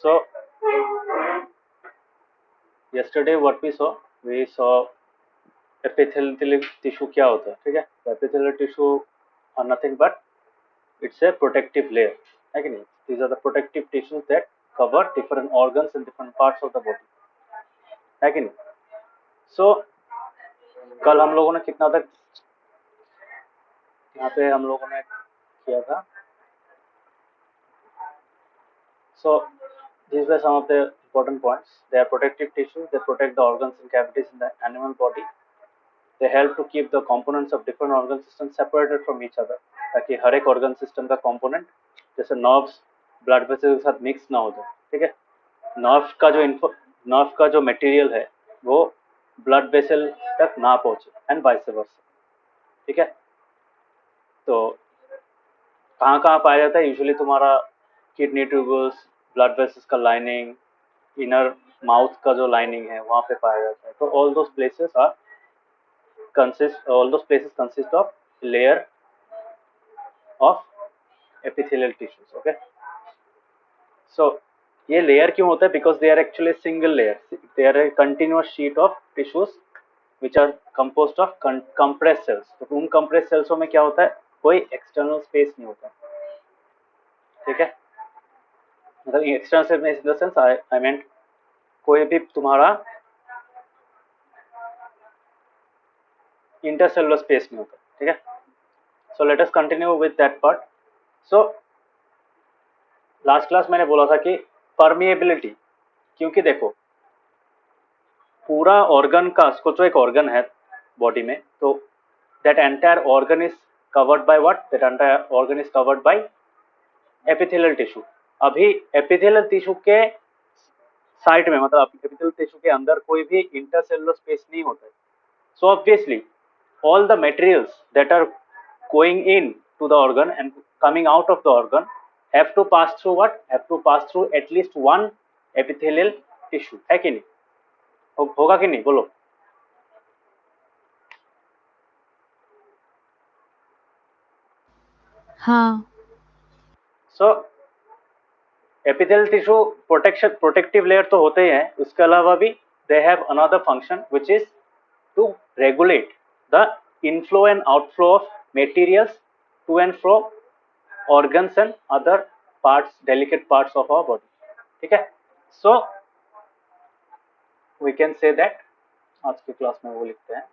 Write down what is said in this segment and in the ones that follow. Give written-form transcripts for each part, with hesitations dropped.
So yesterday what we saw epithelial tissue क्या होता है, ठीक है. तो epithelial tissue are nothing but it's a protective layer, है कि नहीं. These are the protective tissues that cover different organs and different parts of the body, है कि नहीं. So कल हम लोगों ने कितना तक यहाँ पे हम लोगों ने किया था. So these were some of the important points. They are protective tissues. They protect the organs and cavities in the animal body. They help to keep the components of different organ systems separated from each other, ताकि हर एक organ system का component जैसे nerves blood vessels के साथ mix ना हो जाए, ठीक है. nerve का जो material है वो blood vessel तक ना पहुंचे and vice versa, ठीक है. तो कहाँ कहाँ पाया जाता है. यूजुअली तुम्हारा किडनी ट्यूबल्स, ब्लड वेसल्स का लाइनिंग, इनर माउथ का जो लाइनिंग है वहाँ पे पाया जाता है. तो all those places consist of layer of epithelial tissues. Okay, so ये लेयर क्यों होता है? Because they are actually single layer. They are a continuous sheet of tissues which are composed of compressed cells. तो उन compressed सेल्सों में क्या होता है? कोई एक्सटर्नल स्पेस नहीं होता, ठीक है. मतलब external space in the sense I meant कोई भी तुम्हारा इंटरसेलुलर स्पेस नहीं होता, ठीक है. So let us continue with that part. So last class मैंने बोला था कि परमिएबिलिटी, क्योंकि देखो पूरा ऑर्गन का कुछ एक ऑर्गन है बॉडी में, तो that entire organ is covered by what? That entire organ is covered by epithelial tissue. अभी एपिथेलियल टिश्यू के साइड में, मतलब एपिथेलियल टिश्यू के अंदर कोई भी इंटरसेलुलर स्पेस नहीं होता है. So obviously all the materials that are going in to the organ and coming out of the organ have to pass through what? Have to pass through at least one epithelial tissue, है कि नहीं? होगा कि नहीं बोलो. हाँ. So epithelial tissue protective layer तो होते ही हैं, उसके अलावा भी they have another function which is to regulate the inflow and outflow of materials to and from organs and other parts, delicate parts of our body, ठीक है. So we can say that आज की class में वो लिखते हैं.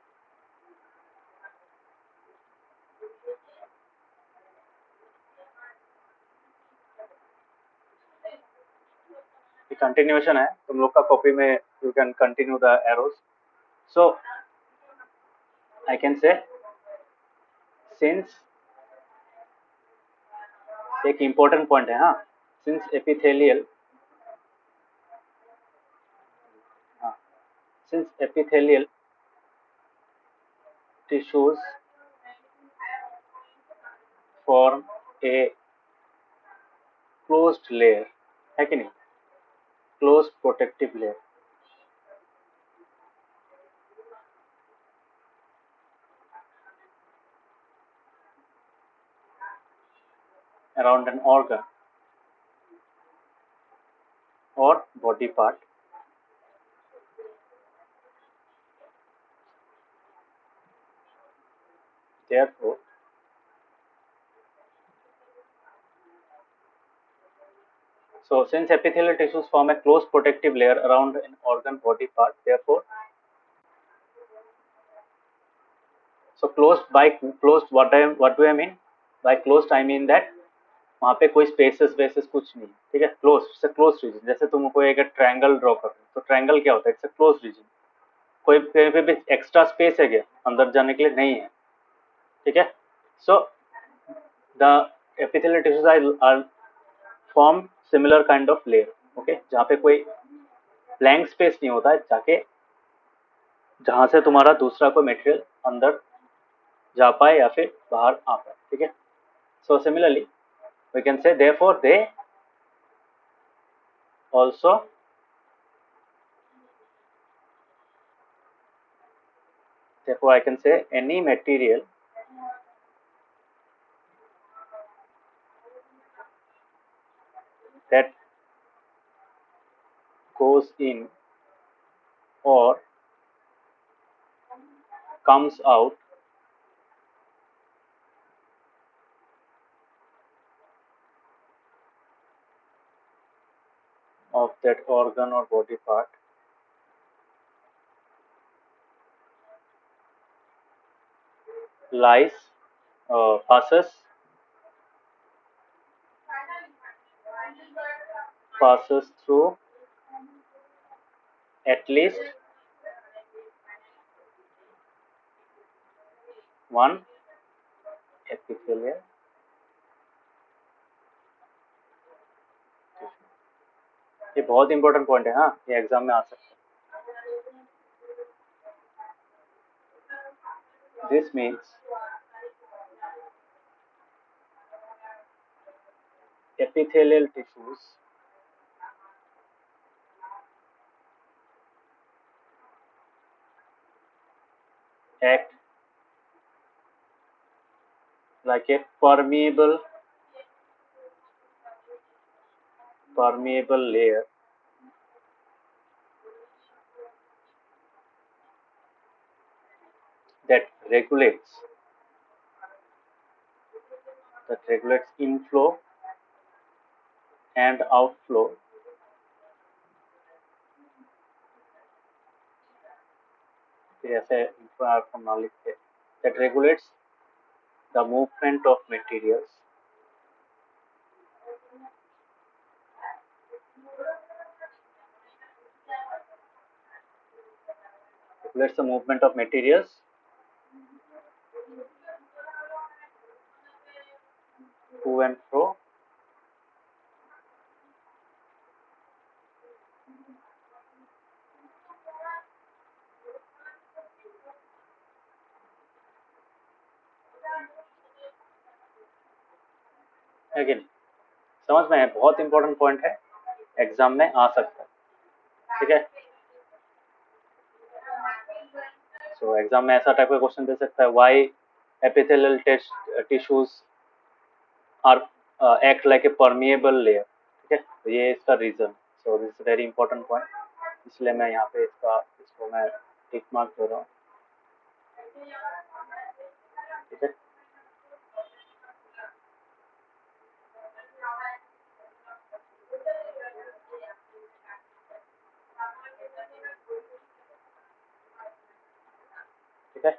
Continuation है तुम लोग का कॉपी में. You can continue the arrows. So I can say since एक इंपॉर्टेंट पॉइंट है. हाँ, since epithelial tissues form a closed layer, है कि नहीं? Closed protective layer. around an organ or body part. Therefore, so since epithelial tissues form a close protective layer around an organ body part, therefore, so closed by closed, what do I mean by closed? I mean that वहाँ पे कोई spaces वेसेस कुछ नहीं, ठीक है. Close से close reason. जैसे तुम कोई एक ट्रायंगल ड्रॉ कर रहे हो तो ट्रायंगल क्या होता है? It's a close region. कोई कहीं पे भी एक्स्ट्रा स्पेस है क्या अंदर जाने के लिए? नहीं है, ठीक है. So the epithelial tissues are form similar kind of layer, okay, जहाँ पे कोई ब्लैंक स्पेस नहीं होता है जाके जहाँ से तुम्हारा दूसरा कोई मटेरियल अंदर जा पाए या फिर बाहर आ पाए, ठीक है. So similarly we can say therefore they also therefore I can say any material that goes in or comes out of that organ or body part lies passes through at least one epithelial tissue। ये बहुत important point है, हाँ, ये exam में आ सकता है। This means epithelial tissues act like a permeable layer that regulates inflow and outflow ऐसे that regulates the movement of materials to and fro है कि नहीं? समझ में है, बहुत इंपॉर्टेंट पॉइंट है, एग्जाम में आ सकता है, ठीक है। सो एग्जाम में ऐसा टाइप का क्वेश्चन दे सकता है, why epithelial tissues are act like a permeable layer, ठीक है, तो ये इसका reason. So this is very important point, इसलिए मैं यहाँ पे इसको मैं टिक मार्क दे रहा हूँ, ठीक है। ठीक है,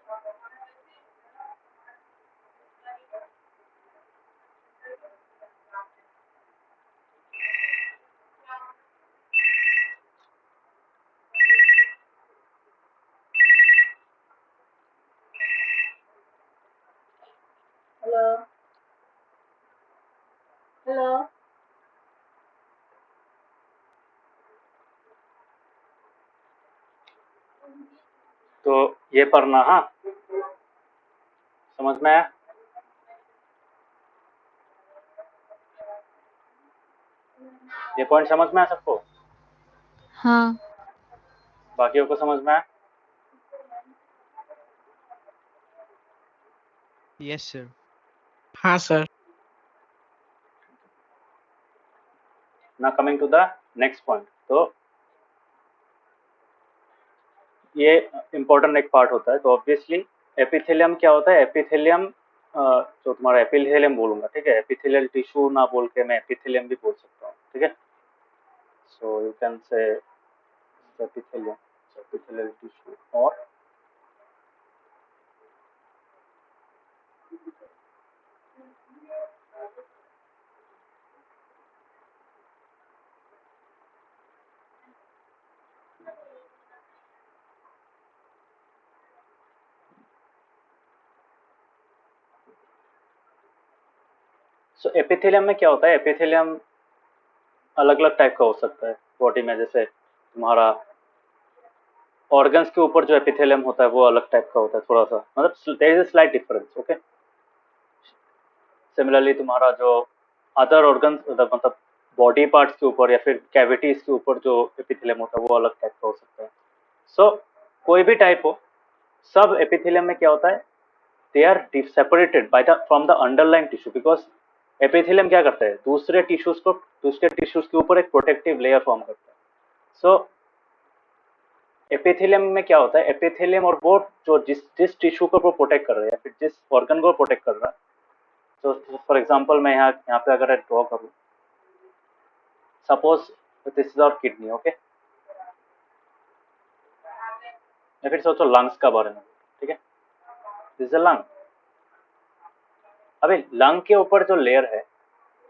हेलो। तो ये पढ़ना, हाँ, समझ में आया? ये पॉइंट समझ में आया सबको? हाँ। बाकियों को समझ में आया? Yes sir. हाँ सर। ना coming to the next point, तो ये इम्पोर्टेंट एक पार्ट होता है। तो ऑब्वियसली एपिथेलियम क्या होता है? एपिथेलियम जो तुम्हारा एपिथेलियम बोलूंगा, ठीक है, एपिथेलियल टिश्यू ना बोल के मैं एपिथेलियम भी बोल सकता हूँ, ठीक है। So you can say epithelium, epithelial tissue और सो एपिथेलियम में क्या होता है? एपिथेलियम अलग अलग टाइप का हो सकता है बॉडी में, जैसे तुम्हारा ऑर्गन्स के ऊपर जो एपिथेलियम होता है वो अलग टाइप का होता है, थोड़ा सा, मतलब there is a slight difference, okay. Similarly तुम्हारा जो अदर ऑर्गन्स मतलब बॉडी पार्ट्स के ऊपर या फिर कैविटीज के ऊपर जो एपिथेलियम होता है वो अलग टाइप का हो सकता है। सो कोई भी टाइप हो, सब एपिथेलियम में क्या होता है? They are separated by the from the underline tissue, because epithelium क्या करता है? दूसरे टिश्यूज के ऊपर एक प्रोटेक्टिव लेयर फॉर्म करता है, सो एपिथेलियम में क्या होता है, एपिथेलियम और वो जो जिस टिश्यू को वो प्रोटेक्ट कर रहा है या फिर जिस ऑर्गन को प्रोटेक्ट कर रहा है, तो फॉर एग्जांपल मैं यहाँ पे अगर ड्रॉ करूँ, suppose this is our kidney, okay, या फिर सोचो लंग्स का बारे में, ठीक है, दिस इज अ लंग। अभी लंग के ऊपर जो लेयर है,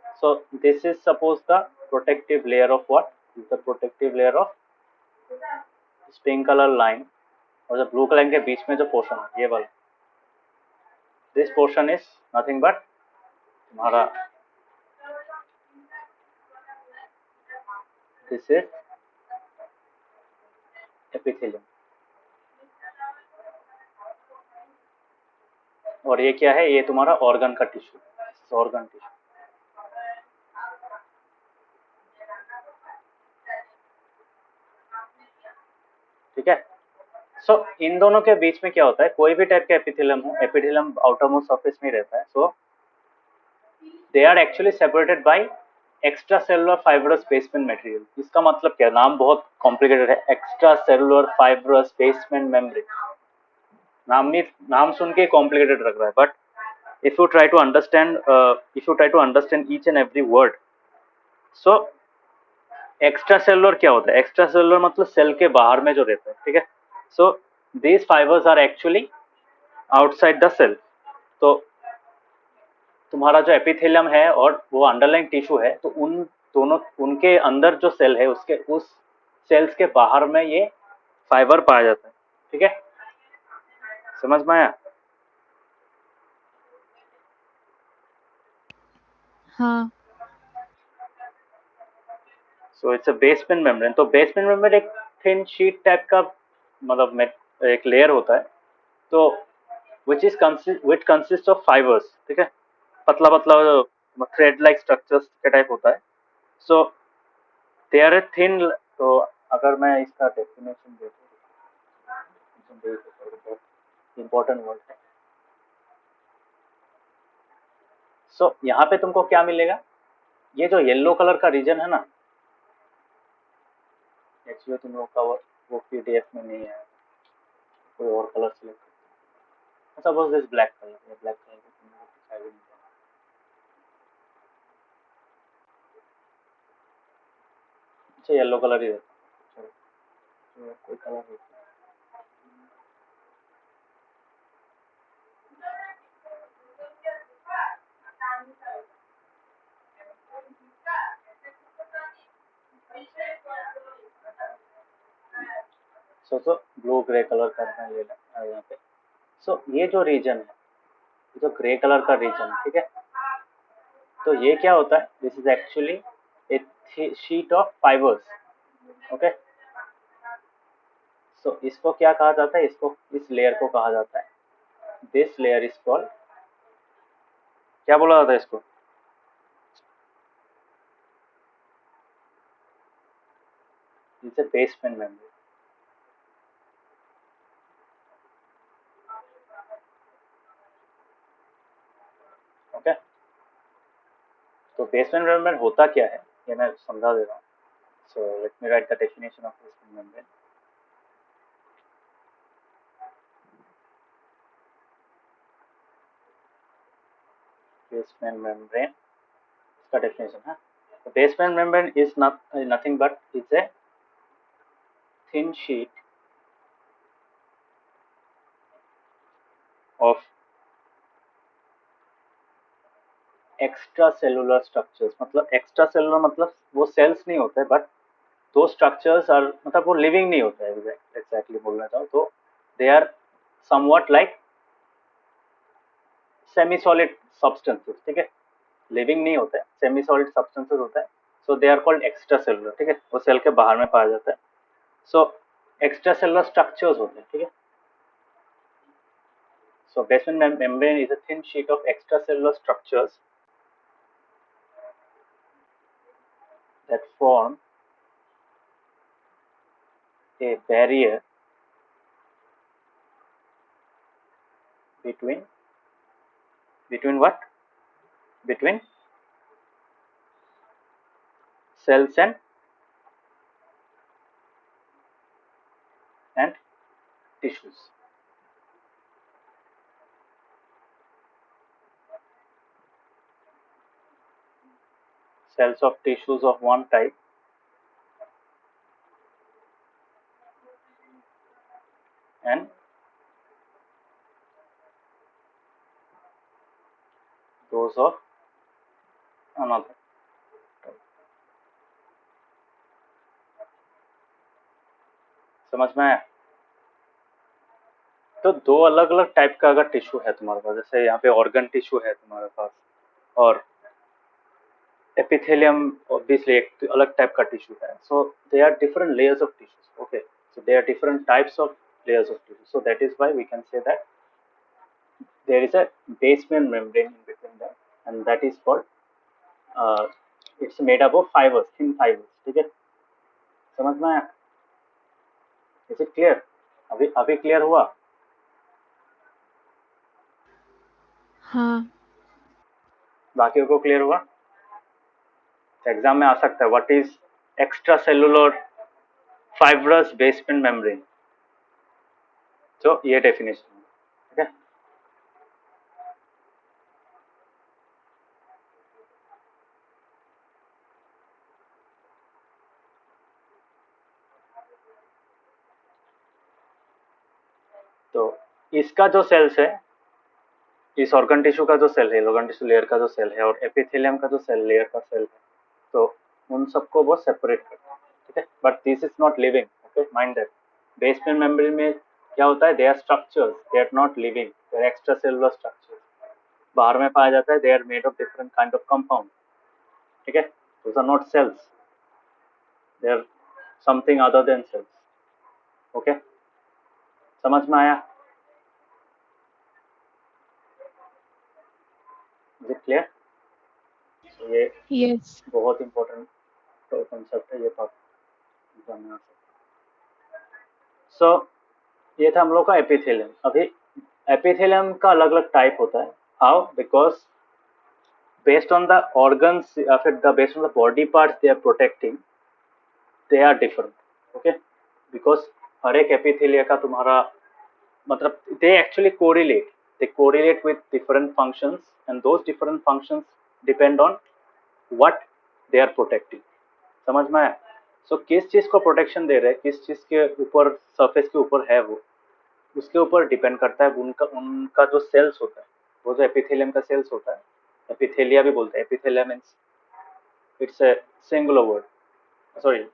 so this is suppose the protective layer of what, the protective layer of pink colour line, और जो ब्लू कलर के बीच में जो पोर्शन है ये वाला, this portion is nothing but तुम्हारा, दिस इज एपिथेलियम। और ये क्या है, ये तुम्हारा ऑर्गन का टिश्यू, ऑर्गन टिश्यू, ठीक है। सो इन दोनों के बीच में क्या होता है, कोई भी टाइप का एपिथेलियम हो, एपिथेलियम आउटर मोस्ट सरफेस में रहता है, so they are actually separated by extracellular fibrous basement material. इसका मतलब क्या, नाम बहुत कॉम्प्लिकेटेड है, extracellular fibrous basement membrane. नाम सुन के कॉम्प्लिकेटेड लग रहा है, but if you try to understand each and every word, so extra cellular क्या होता है, एक्स्ट्रा सेलुलर मतलब सेल के बाहर में जो रहता है, ठीक है। So these fibres are actually outside the cell. तो तुम्हारा जो एपिथेलियम है और वो अंडरलाइन टिश्यू है, तो उन दोनों, उनके अंदर जो सेल है उसके उस सेल्स के बाहर में ये फाइबर पाया जाता है, ठीक है, समझ में आया? हाँ। So it's a basement membrane. तो बेसमेंट मेम्ब्रेन एक थिन शीट टाइप का मतलब एक लेयर होता है, तो which consists of fibers, ठीक है, पतला पतला थ्रेड लाइक स्ट्रक्चर्स के टाइप होता है। So they are a thin, तो अगर मैं इसका डेफिनेशन देखूं, इम्पोर्टेंट वर्ड है। सो यहाँ पे तुमको क्या मिलेगा, ये जो येलो कलर का रीजन है ना, एक्चुअली तुम लोग का वो पीडीएफ में नहीं है, कोई और colour select, suppose this black colour, ये ब्लैक कलर को तुम लोग दिखाई नहीं देगा। अच्छा येलो कलर ही रहता है, चलो कोई कलर नहीं। सो ब्लू ग्रे कलर का मैं ले लें यहाँ पे। सो ये जो रीजन है, जो ग्रे कलर का रीजन, ठीक है, तो ये क्या होता है, this is actually a sheet of fibres, okay. So इसको क्या कहा जाता है, इसको, इस लेयर को कहा जाता है, दिस लेयर इज कॉल्ड, क्या बोला जाता है इसको, it's a basement membrane, okay. तो बेसमेंट मेम्ब्रेन होता क्या है, ये मैं समझा दे रहा हूँ। So let me right the definition of basement membrane. Basement membrane, इसका डेफिनेशन है, basement membrane is nothing but it's a thin sheet of extra cellular structures. मतलब एक्स्ट्रा सेलुलर मतलब वो सेल्स नहीं होते, बट दो स्ट्रक्चर्स आर, मतलब वो लिविंग नहीं होता है, एग्जैक्टली बोलना चाहूँ तो they are something like semi solid substances, ठीक है, लिविंग नहीं होता है, सेमी सॉलिड सब्सटेंसेस होता है। So they are called extracellular, ठीक है, वो सेल के बाहर में पाया जाता है। सो एक्स्ट्रा सेलुलर स्ट्रक्चर्स होते हैं, ठीक है। So basement membrane is a thin sheet of extracellular structures that form a barrier between what? Between cells and tissues. Cells of tissues of one type and those of another. समझ में आया? तो दो अलग अलग टाइप का अगर tissue है तुम्हारे पास, जैसे यहाँ पे ऑर्गन टिश्यू है तुम्हारे पास और एपिथेलियम ऑब्वियसली एक अलग टाइप का टिश्यू है. So they are different layers of tissues. Okay, so they are different types of layers of tissue. So that is why we can say that there is a basement membrane in between them, and that is called it's made up of fibers, thin fibers. ठीक है, समझ में आया? Is it clear? अभी clear हुआ? हाँ. बाकियों को क्लियर हुआ? एग्जाम में आ सकता है. What is extra cellular fibrous basement membrane? तो ये डेफिनेशन है. ठीक है, तो इसका जो सेल्स है, इस ऑर्गन टिश्यू का जो सेल है, ऑर्गन टिश्यू लेयर का जो सेल है और एपिथेलियम का जो सेल लेयर का सेल है, तो उन सबको वो सेपरेट करते हैं. ठीक है, but this is not living. Okay, mind that. Basement membrane में क्या होता है? They are structures, they are not living, they are extra cellular structures. बाहर में पाया जाता है, they are made of different kind of compound. ठीक है, those are not cells, they are something other than cells. Okay, समझ में आया? Is it clear? ये Yes. बहुत इंपॉर्टेंट कॉन्सेप्ट है, ये बात जानना. सो ये था हम लोग का एपिथेलियम. अभी एपिथेलियम का अलग अलग टाइप होता है. How? Because based on the organs या फिर the based on the body parts they are protecting, they are different. Okay, because हर एक एपिथेलिया का तुम्हारा मतलब they actually correlate, they correlate with different functions and those different functions depend on what they are protecting. समझ में आया? सो किस चीज को प्रोटेक्शन दे रहे हैं, किस चीज के ऊपर सरफेस के ऊपर है, वो उसके ऊपर डिपेंड करता है. उनका जो सेल्स होता है, वो जो एपिथेलियम का सेल्स होता है, एपिथेलिया भी बोलते हैं. Epithelia means it's a singular word. Sorry,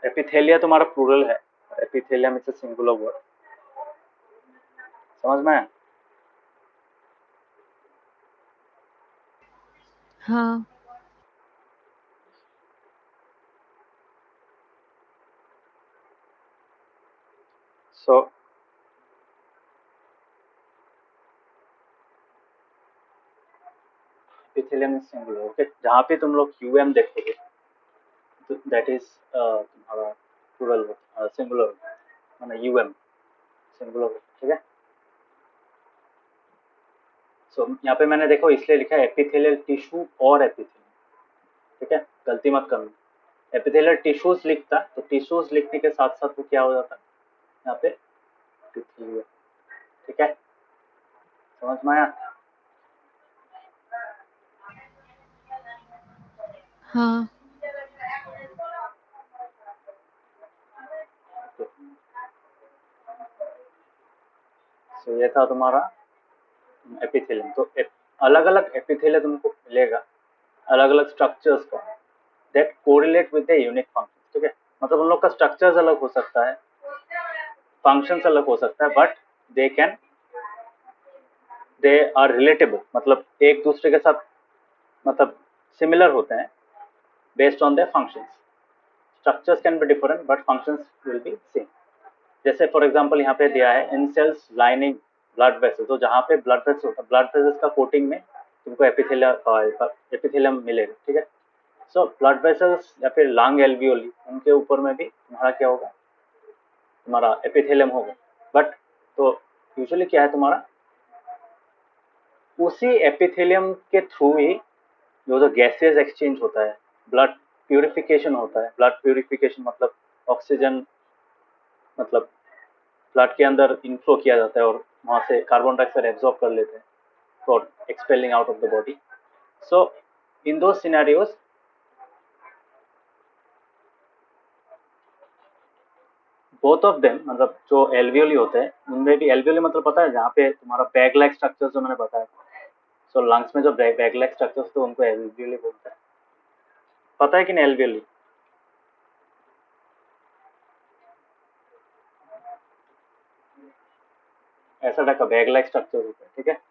epithelia तुम्हारा प्लूरल है, epithelium it's a singular word. समझ में आया? हाँ. सो एपिथेलियम इज सिंगुलर. ओके, जहाँ पे तुम लोग यूएम देखोगे दैट इज तुम्हारा प्लूरल वर्ड, सिंगुलर माने यूएम, सिंगुलर वर्ड. ठीक है, सो यहाँ पे मैंने देखो इसलिए लिखा है एपिथेलियल टिश्यू और एपिथेलियम. ठीक है, गलती मत करना. एपिथेलियल टिश्यूज लिखता तो टिश्यूज लिखने के साथ साथ वो क्या हो जाता है यहाँ पे एपिथेलिया. ठीक है, समझ में आया? हाँ. सो ये था तुम्हारा एपिथेलियम. तो अलग अलग एपिथेलिया तुमको मिलेगा, अलग अलग स्ट्रक्चर्स का, that correlate with the unique function. ठीक है, मतलब उन लोग का स्ट्रक्चर्स अलग हो सकता है, फंक्शंस अलग हो सकता है, but they can they are relatable, मतलब एक दूसरे के साथ मतलब सिमिलर होते हैं based on their functions. Structures can be different but functions will be same. जैसे फॉर एग्जांपल यहाँ पे दिया है in cells lining blood vessels. तो जहाँ पे ब्लड वेसल्स होता है, ब्लड वेसल्स का कोटिंग में तुमको एपिथेलियम मिलेगा. ठीक है, सो ब्लड वेसल्स या फिर लंग एल्वियोली, उनके ऊपर में भी तुम्हारा क्या होगा, तुम्हारा एपिथेलियम होगा. बट तो यूजुअली क्या है तुम्हारा, उसी एपिथेलियम के थ्रू ही जो गैसेस एक्सचेंज होता है, ब्लड प्यूरिफिकेशन होता है. ब्लड प्यूरिफिकेशन मतलब ऑक्सीजन मतलब ब्लड के अंदर इनफ्लो किया जाता है और वहाँ से कार्बन डाइऑक्साइड एब्जॉर्ब कर लेते हैं for expelling out of the body. So in those scenarios both of them, मतलब जो एल्वियोली होते हैं उनमें भी, एल्वियोली मतलब पता है जहाँ पे तुम्हारा बैग लाइक स्ट्रक्चर जो मैंने बताया. सो लंग्स में जो बैग लाइक स्ट्रक्चर्स तो उनको एल्वियोली बोलते हैं. पता है कि नहीं एल्वियोली? ऐसा टाइप का बैग लाइक स्ट्रक्चर होता है, ठीक है,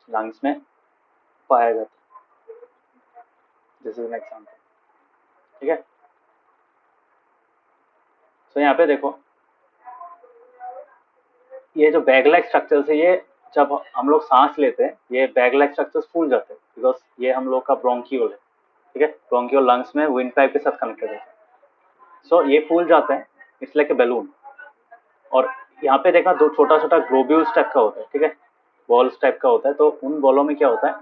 लंग्स में पाया जाता है. दिस इज एन एग्जाम्पल, ठीक है. सो यहाँ पे देखो, ये जो बैग लाइक स्ट्रक्चर्स है, ये जब हम लोग सांस लेते हैं ये बैग लाइक स्ट्रक्चर्स फूल जाते हैं बिकॉज ये हम लोग का ब्रोंकियोल है, ठीक है. ब्रोंकियोल लंग्स में विंड पाइप के साथ कनेक्टेड है. सो ये फूल जाते हैं, इट्स लाइक ए बैलून. और यहाँ पे देखना दो छोटा छोटा ग्लोब्यूल्स टाइप का होता है, ठीक है, बॉल्स टाइप का होता है. तो उन बॉलों में क्या होता है,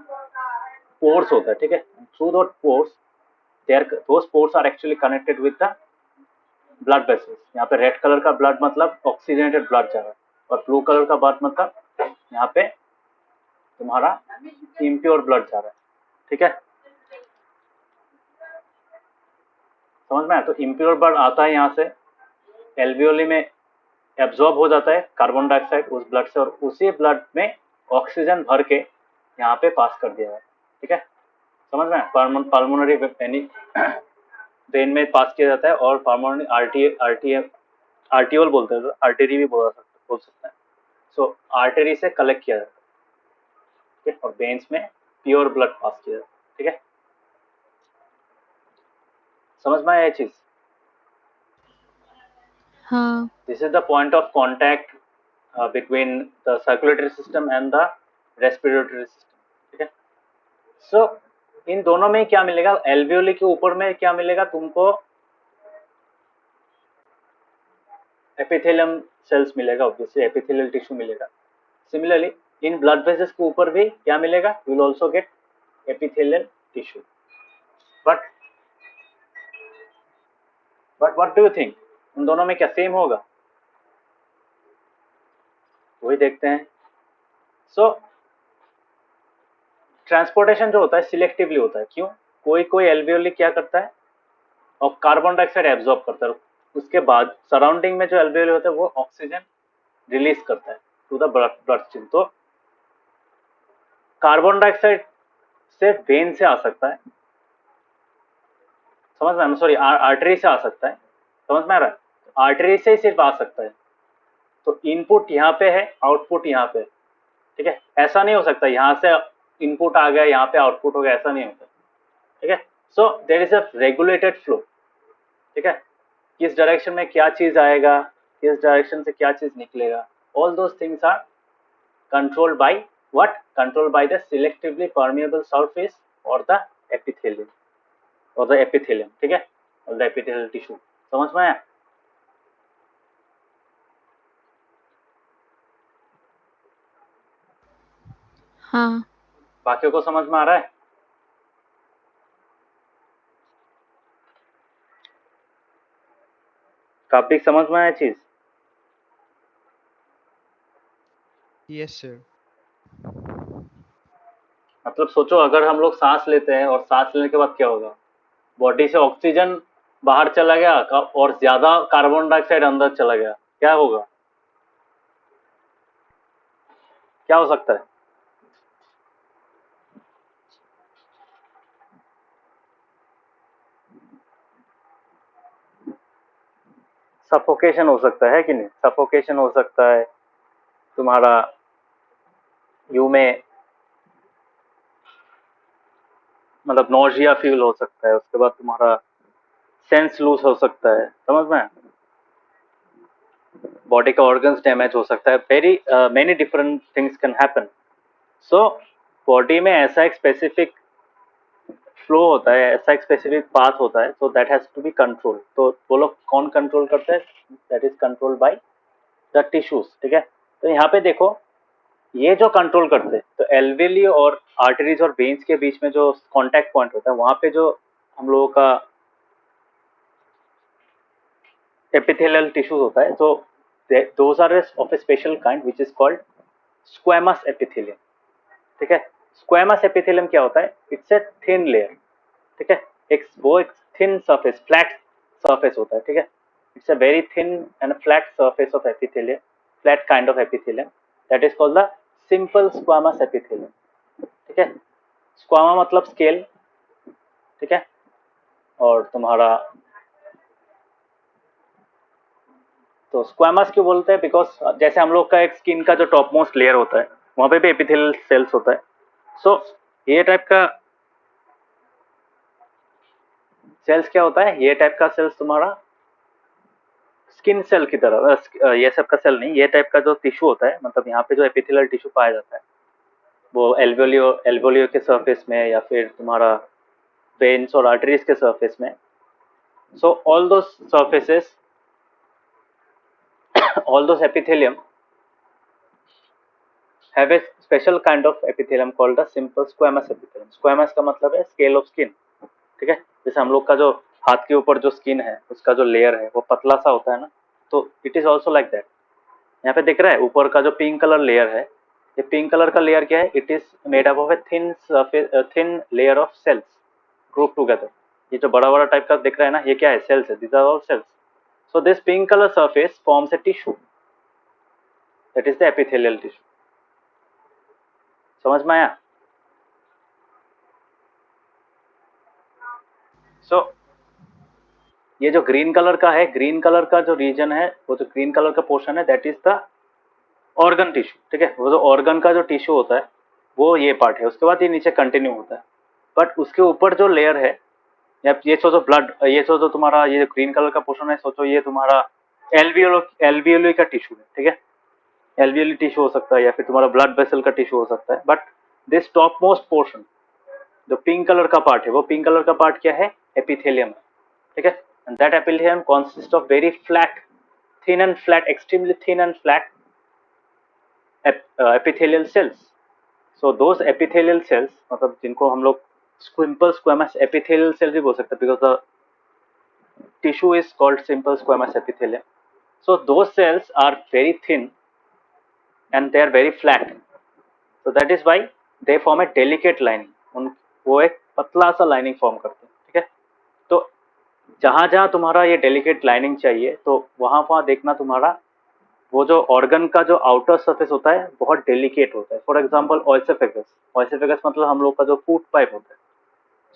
पोर्स होता है, ठीक है. थ्रू दो pores those pores are actually connected with the blood vessels. यहाँ पे रेड कलर का ब्लड मतलब ऑक्सीजनेटेड ब्लड जा रहा है और ब्लू कलर का ब्लड मतलब यहाँ पे तुम्हारा इम्प्योर ब्लड जा रहा है, ठीक है. समझ में आया? तो इम्प्योर ब्लड आता है यहाँ से, एल्वियोली में एब्जॉर्ब हो जाता है कार्बन डाइऑक्साइड उस ब्लड से, और उसी ब्लड में ऑक्सीजन भर के यहाँ पे पास कर दिया है, ठीक है. समझ में आया? पाल्मोनरी वेन में पास किया जाता है और पाल्मोनरी आर्टियोल बोलते हैं, आर्टरी भी बोल सकते हैं. सो आर्टरी से कलेक्ट किया जाता है, ठीक है, और वेन्स में प्योर ब्लड पास किया जाता है, ठीक है. समझ में आया ये चीज? हाँ. This is the point of contact between the circulatory system and the respiratory system, ठीक है. So इन दोनों में क्या मिलेगा, एल्वियोली के ऊपर में क्या मिलेगा तुमको, एपिथेलियम सेल्स मिलेगा, ऑब्वियसली एपिथेलियल टिश्यू मिलेगा. सिमिलरली इन ब्लड वेसल्स के ऊपर भी क्या मिलेगा, you will also get epithelial tissue. But what do you think, उन दोनों में क्या सेम होगा? वही देखते हैं. सो ट्रांसपोर्टेशन जो होता है सिलेक्टिवली होता है. क्यों? कोई कोई एल्वियोली क्या करता है, और कार्बन डाइऑक्साइड एब्जॉर्ब करता है, उसके बाद सराउंडिंग में जो एल्वियोली होता है वो ऑक्सीजन रिलीज करता है टू द ब्लड स्ट्रीम. तो कार्बन डाइऑक्साइड से वेन से आ सकता है, समझ में, सॉरी आर्टरी से आ सकता है, समझ में आ रहा है? आर्टरी से ही सिर्फ आ सकता है. तो इनपुट यहाँ पे है, आउटपुट यहाँ पे, ठीक है. ऐसा नहीं हो सकता यहाँ से इनपुट आ गया यहाँ पे आउटपुट हो गया, ऐसा नहीं होता, ठीक है. So there is a regulated flow, ठीक है. किस डायरेक्शन में क्या चीज आएगा, किस डायरेक्शन से क्या चीज निकलेगा, all those things are controlled by what, controlled by the selectively permeable surface और द एपिथेलियम, ठीक है, और द एपिथेलियल टिश्यू. समझ में आया? हाँ. बाकियों को समझ में आ रहा है? काफी समझ में आया चीज? Yes sir. मतलब सोचो अगर हम लोग सांस लेते हैं और सांस लेने के बाद क्या होगा, बॉडी से ऑक्सीजन बाहर चला गया और ज्यादा कार्बन डाइऑक्साइड अंदर चला गया, क्या होगा, क्या हो सकता है? सफोकेशन हो सकता है कि नहीं? सफोकेशन हो सकता है तुम्हारा, यू में मतलब नोजिया फील हो सकता है, उसके बाद तुम्हारा सेंस लूज हो सकता है, समझ में, बॉडी का ऑर्गन्स डैमेज हो सकता है, very many different things can happen. So body में ऐसा एक स्पेसिफिक फ्लो होता है, ऐसा एक स्पेसिफिक पाथ होता है, so that has to be control. तो वो लोग कौन कंट्रोल करते हैं, that is control by the tissues, ठीक है. तो यहाँ पे देखो ये जो कंट्रोल करते हैं, तो एल्वियोली और आर्टरीज और वेन्स के बीच में जो कांटेक्ट पॉइंट होता है वहां पे जो हम लोगों का एपिथेलियल टिश्यूज होता है, तो those are of a special kind which is called squamous epithelium. ठीक है, स्क्वेमस एपिथेलियम क्या होता है? It's a thin layer. ठीक है, एक थिन सरफेस, फ्लैट सरफेस होता है। ठीक है, it's a very thin and flat surface of epithelium, flat kind of epithelium, that is called the simple squamous epithelium. ठीक है, स्क्वामा मतलब स्केल। ठीक है, और तुम्हारा तो स्क्वामस क्यों बोलते हैं? बिकॉज जैसे हम लोग का एक स्किन का जो टॉप मोस्ट लेयर होता है वहां पे भी एपिथेलियल सेल्स होता है। सो ये टाइप का सेल्स क्या होता है? ये टाइप का सेल्स तुम्हारा स्किन सेल की तरह, ये सब का सेल नहीं, ये टाइप का जो टिश्यू होता है, मतलब यहाँ पे जो एपिथेलियल टिश्यू पाया जाता है वो एल्वोलियो के सरफेस में या फिर तुम्हारा वेन्स और आर्टरीज के सरफेस में। सो ऑल दो surfaces, all those epithelium have a special kind of epithelium called the simple squamous epithelium। squamous का मतलब है scale of skin। ठीक है, जैसे हम लोग का जो हाथ के ऊपर जो स्किन है उसका जो लेयर है वो पतला सा होता है ना, तो it is also like that. यहाँ पे दिख रहा है ऊपर का जो पिंक कलर लेयर है, ये पिंक कलर का लेयर क्या है? It is made up of a thin layer of cells group together. ये जो बड़ा बड़ा टाइप का दिख रहा है ना, ये क्या है? सेल्स है, these are all cells. So this pink colour surface forms a tissue, that is the epithelial tissue. समझ में आया? सो ये जो ग्रीन कलर का है, ग्रीन कलर का जो रीजन है, वो जो ग्रीन कलर का पोर्शन है, that is the organ tissue. ठीक है, वो जो ऑर्गन का जो टिश्यू होता है वो ये पार्ट है, उसके बाद ये नीचे कंटिन्यू होता है। बट उसके ऊपर जो लेयर है, या ये सोचो ब्लड, ये सोचो तुम्हारा ये जो ग्रीन कलर का पोर्शन है, सोचो ये तुम्हारा एल्वियोली का टिश्यू है। ठीक है, एल्वियोली टिश्यू हो सकता है या फिर तुम्हारा ब्लड वेसल का टिश्यू हो सकता है। But this top most portion जो पिंक कलर का पार्ट है, वो पिंक कलर का पार्ट क्या है? एपिथेलियम है। ठीक है, and that epithelium consists of very flat, thin and flat, extremely thin and flat epithelial cells। so those epithelial cells, मतलब जिनको हम लोग simple squamous epithelial cells भी बोल सकते हैं, because the tissue is called simple squamous epithelium। so those cells are very thin and they are very flat, so that is why they form a delicate lining। वो एक पतला सा lining form करते हैं। ठीक है, तो जहां जहां तुम्हारा ये डेलिकेट लाइनिंग चाहिए, तो वहां वहां देखना तुम्हारा वो जो ऑर्गन का जो आउटर सरफेस होता है बहुत डेलिकेट होता है। फॉर एग्जांपल ऑइसोफेगस, ऑइसोफेगस मतलब हम लोग का जो फूड पाइप होता है।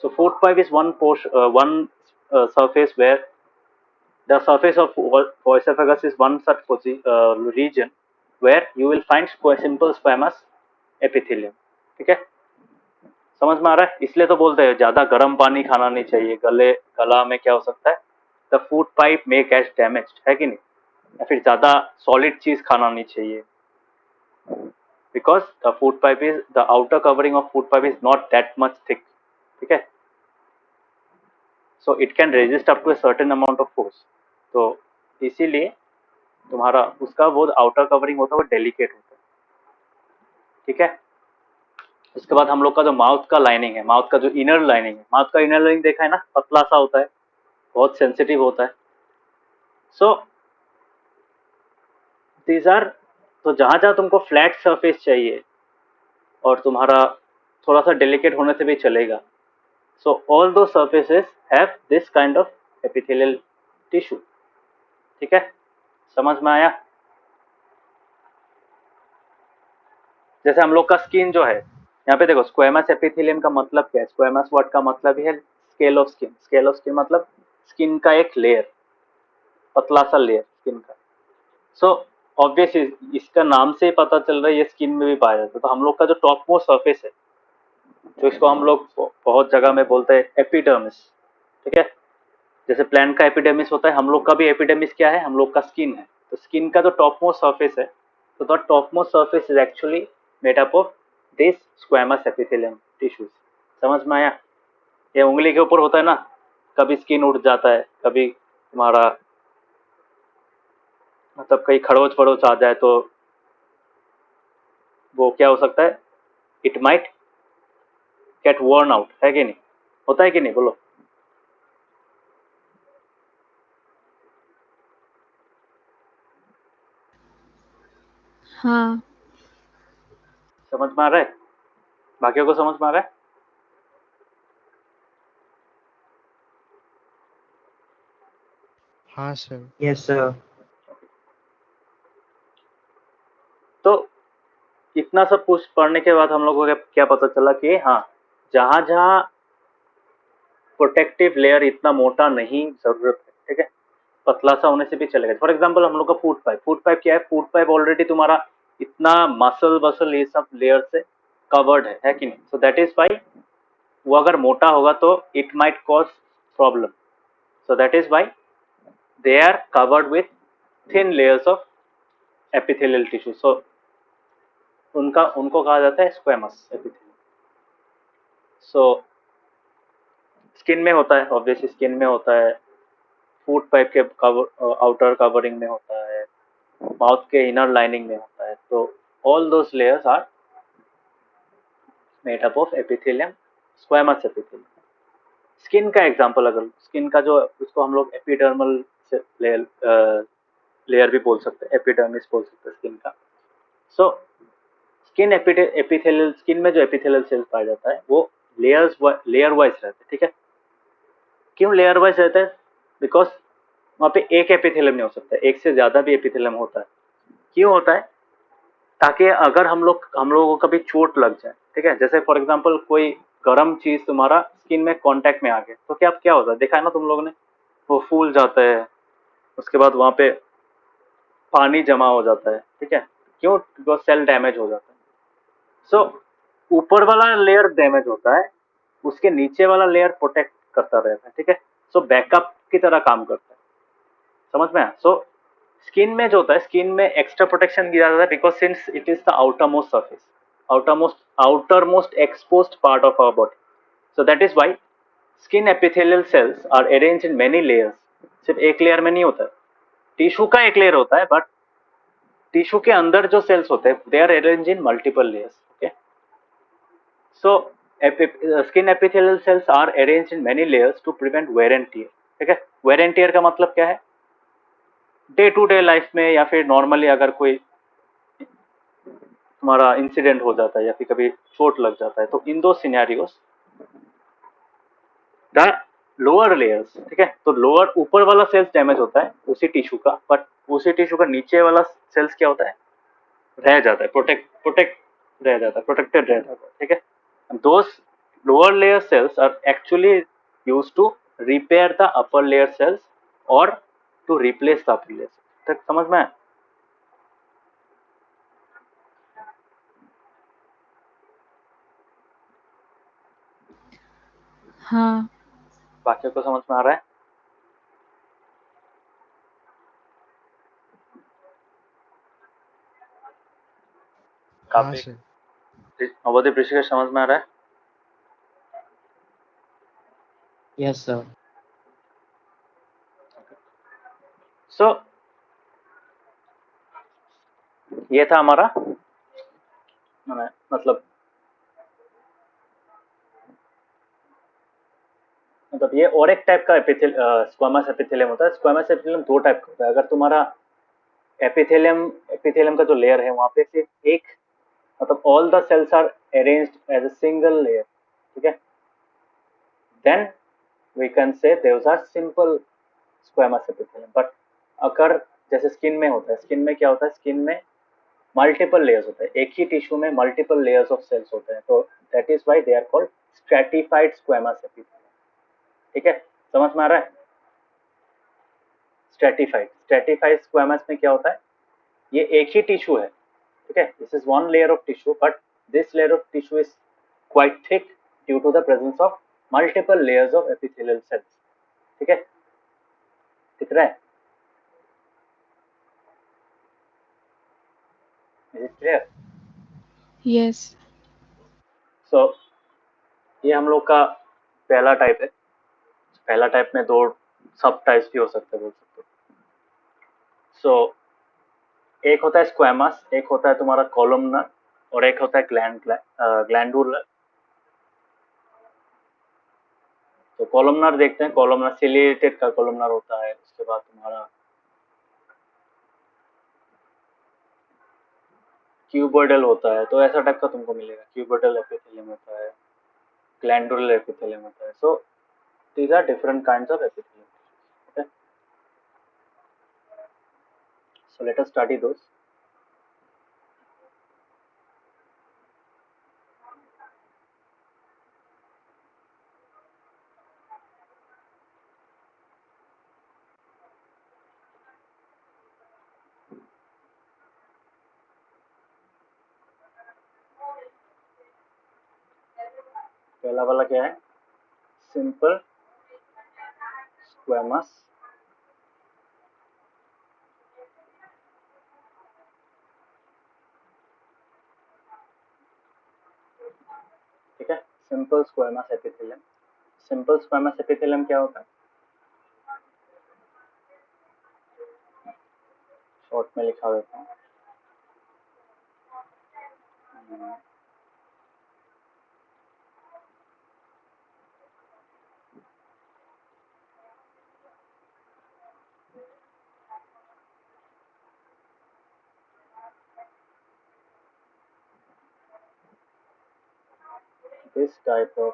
So food pipe is one surface where the surface of oesophagus is one such region where you will find simple squamous epithelium। ठीक है, समझ में आ रहा है? इसलिए तो बोलते हैं ज्यादा गर्म पानी खाना नहीं चाहिए, गला में क्या हो सकता है? The food pipe may gate damaged, है कि नहीं? या फिर ज्यादा सॉलिड चीज खाना नहीं चाहिए, because the food pipe is the outer covering of food pipe is not that much thick. ठीक है, so it can resist up to a certain amount of force. तो इसीलिए तुम्हारा उसका वो आउटर कवरिंग होता है वो डेलिकेट होता है। ठीक है, उसके बाद हम लोग का जो माउथ का लाइनिंग है, माउथ का जो इनर लाइनिंग है, माउथ का इनर लाइनिंग देखा है ना, पतला सा होता है, बहुत सेंसिटिव होता है। सो दीज आर, तो जहां जहां तुमको फ्लैट सरफेस चाहिए और तुम्हारा थोड़ा सा डेलिकेट होने से भी चलेगा, सो ऑल दो surfaces have this kind of epithelial tissue. ठीक है, समझ में आया? जैसे हम लोग का स्किन जो है, यहाँ पे देखो स्क्वेमस एपिथेलियम का मतलब क्या है? स्क्वेमस वर्ड का मतलब है scale of skin. Scale of skin मतलब स्किन का एक लेयर, पतला सा लेयर स्किन का। सो ऑब्वियस इसका नाम से ही पता चल रहा है ये स्किन में भी पाया जाता है। तो हम लोग का जो टॉप मोस्ट सरफेस है, जो इसको हम लोग बहुत जगह में बोलते हैं एपिडर्मिस। ठीक है, जैसे प्लांट का एपिडर्मिस होता है, हम लोग का भी एपिडर्मिस क्या है? हम लोग का स्किन है। तो स्किन का जो टॉप मोस्ट सरफेस है, तो the top most surface is actually made up of this squamous epithelium tissues. समझ में आया? ये उंगली के ऊपर होता है ना, कभी स्किन उठ जाता है, कभी तुम्हारा मतलब कहीं खरोच फरोच आ जाए, तो वो क्या हो सकता है? It might get worn out, है कि नहीं? होता है कि नहीं, बोलो। हाँ समझ में आ रहा है? बाकियों को समझ में आ रहा है? हाँ सर। Yes, sir. तो इतना सब कुछ पढ़ने के बाद हम लोगों को क्या पता चला कि हाँ, जहां जहां प्रोटेक्टिव लेयर इतना मोटा नहीं जरूरत है, ठीक है, पतला सा होने से भी चलेगा। फॉर एग्जांपल हम लोग का फूड पाइप क्या है? फूड पाइप ऑलरेडी तुम्हारा इतना मसल वसल ये सब लेयर से कवर्ड है कि नहीं? सो दैट इज वाई वो अगर मोटा होगा तो it might cause problem. So that is why they are covered with thin layers of epithelial tissue. So उनको कहा जाता है स्क्वेमस एपिथेलियम। सो स्किन में होता है, ऑब्वियसली स्किन में होता है, फूड पाइप के आउटर कवरिंग में होता है, माउथ के इनर लाइनिंग में होता है। तो all those layers are made up of epithelium, squamous epithelium. Skin का एग्जांपल, अगर स्किन का जो उसको हम लोग एपिडर्मल लेयर भी बोल सकते हैं, एपिडर्मिस बोल सकते हैं स्किन का। सो स्किन एपिथेलियल, स्किन में जो एपिथेलियल सेल्स पाया जाता है वो लेयर वाइज रहते हैं, ठीक है। क्यों लेयर वाइज रहता है? बिकॉज वहाँ पे एक एपिथेलियम नहीं हो सकता, एक से ज्यादा भी एपिथेलियम होता है। क्यों होता है? ताकि अगर हम लोगों को कभी चोट लग जाए, ठीक है, जैसे फॉर एग्जांपल कोई गर्म चीज तुम्हारा स्किन में कांटेक्ट में आ गया तो क्या होता है, देखा है ना तुम लोगों ने, वो फूल जाता है, उसके बाद वहां पे पानी जमा हो जाता है, ठीक है। क्यों? बिकॉज सेल डैमेज हो जाता है। सो ऊपर वाला लेयर डैमेज होता है, उसके नीचे वाला लेयर प्रोटेक्ट करता रहता है, ठीक है। सो बैकअप की तरह काम करता है। समझ में आया? सो स्किन में जो होता है, स्किन में एक्स्ट्रा प्रोटेक्शन दिया जाता है because since it is the outermost surface, outermost exposed part of our body. So that is why skin epithelial cells are arranged in many layers. सिर्फ एक लेयर में नहीं होता है, टिश्यू का एक लेयर होता है, बट टिश्यू के अंदर जो सेल्स होते हैं they are arranged in multiple layers, okay. So skin epithelial cells are arranged in many layers to prevent wear and tear, ठीक है। वेयर एंड टियर का मतलब क्या है? डे टू डे लाइफ में या फिर नॉर्मली अगर कोई तुम्हारा इंसिडेंट हो जाता है या फिर कभी चोट लग जाता है, तो इन दो सिनेरियोस द लोअर लेयर्स, ठीक है, तो लोअर ऊपर वाला सेल्स डैमेज होता है उसी टिश्यू का, बट उसी टिश्यू का नीचे वाला सेल्स क्या होता है? रह जाता है, प्रोटेक्ट रह जाता है, प्रोटेक्टेड रह जाता है, ठीक है। Those lower layer cells are actually use to repair the upper layer cells और to replace the upper layer. तक समझ में? हाँ बाकी को समझ में आ रहा है? हाँ काफी सर। अवधि ऋषिकेश समझ में आ रहा है? Yes, sir. सो ये था हमारा मतलब ये और एक टाइप का स्क्वामस एपिथेलियम होता है। स्क्वामस एपिथेलियम दो टाइप का होता है। अगर तुम्हारा एपिथेलियम का जो लेयर है वहां पे सिर्फ एक, मतलब all the cells are arranged as a single layer, ठीक है, then we can say there are simple squamous epithelium. But अगर जैसे स्किन में होता है, स्किन में क्या होता है? स्किन में मल्टीपल लेयर्स होते हैं, एक ही टिश्यू में मल्टीपल लेयर्स ऑफ सेल्स होते हैं, तो that is why they are called stratified squamous epithelium, ठीक है। समझ में आ रहा है? स्ट्रेटिफाइड स्क्वामस में क्या होता है? ये एक ही टिश्यू है, ठीक है, this is one layer of tissue, but this layer of tissue is quite thick due to the presence of multiple layers of epithelial cells, ठीक है। दिख रहा है? Is it clear? Yes so ये हम लोग का पहला टाइप है। पहला टाइप में दो सब टाइप्स भी हो सकते हैं, बोल सकते हो। सो एक होता है स्क्वामस, एक होता है तुम्हारा कॉलमनर, और एक होता है ग्लैंडुलर। तो कॉलमनर देखते हैं। कॉलमनर सिलिएटेड का कॉलमनर होता है, उसके बाद तुम्हारा क्यूबोइडल होता है, तो ऐसा टाइप का तुमको मिलेगा। क्यूबोइडल एपिथेलियम होता है, ग्लैंडुलर एपिथेलियम होता है। So these are different kinds of epithelium. Okay, so let us study those. पहला वाला क्या है? सिंपल स्क्वेमस ठीक है, simple squamous epithelium. Simple squamous epithelium क्या होता है? शॉर्ट में लिखा देता हूँ। This type of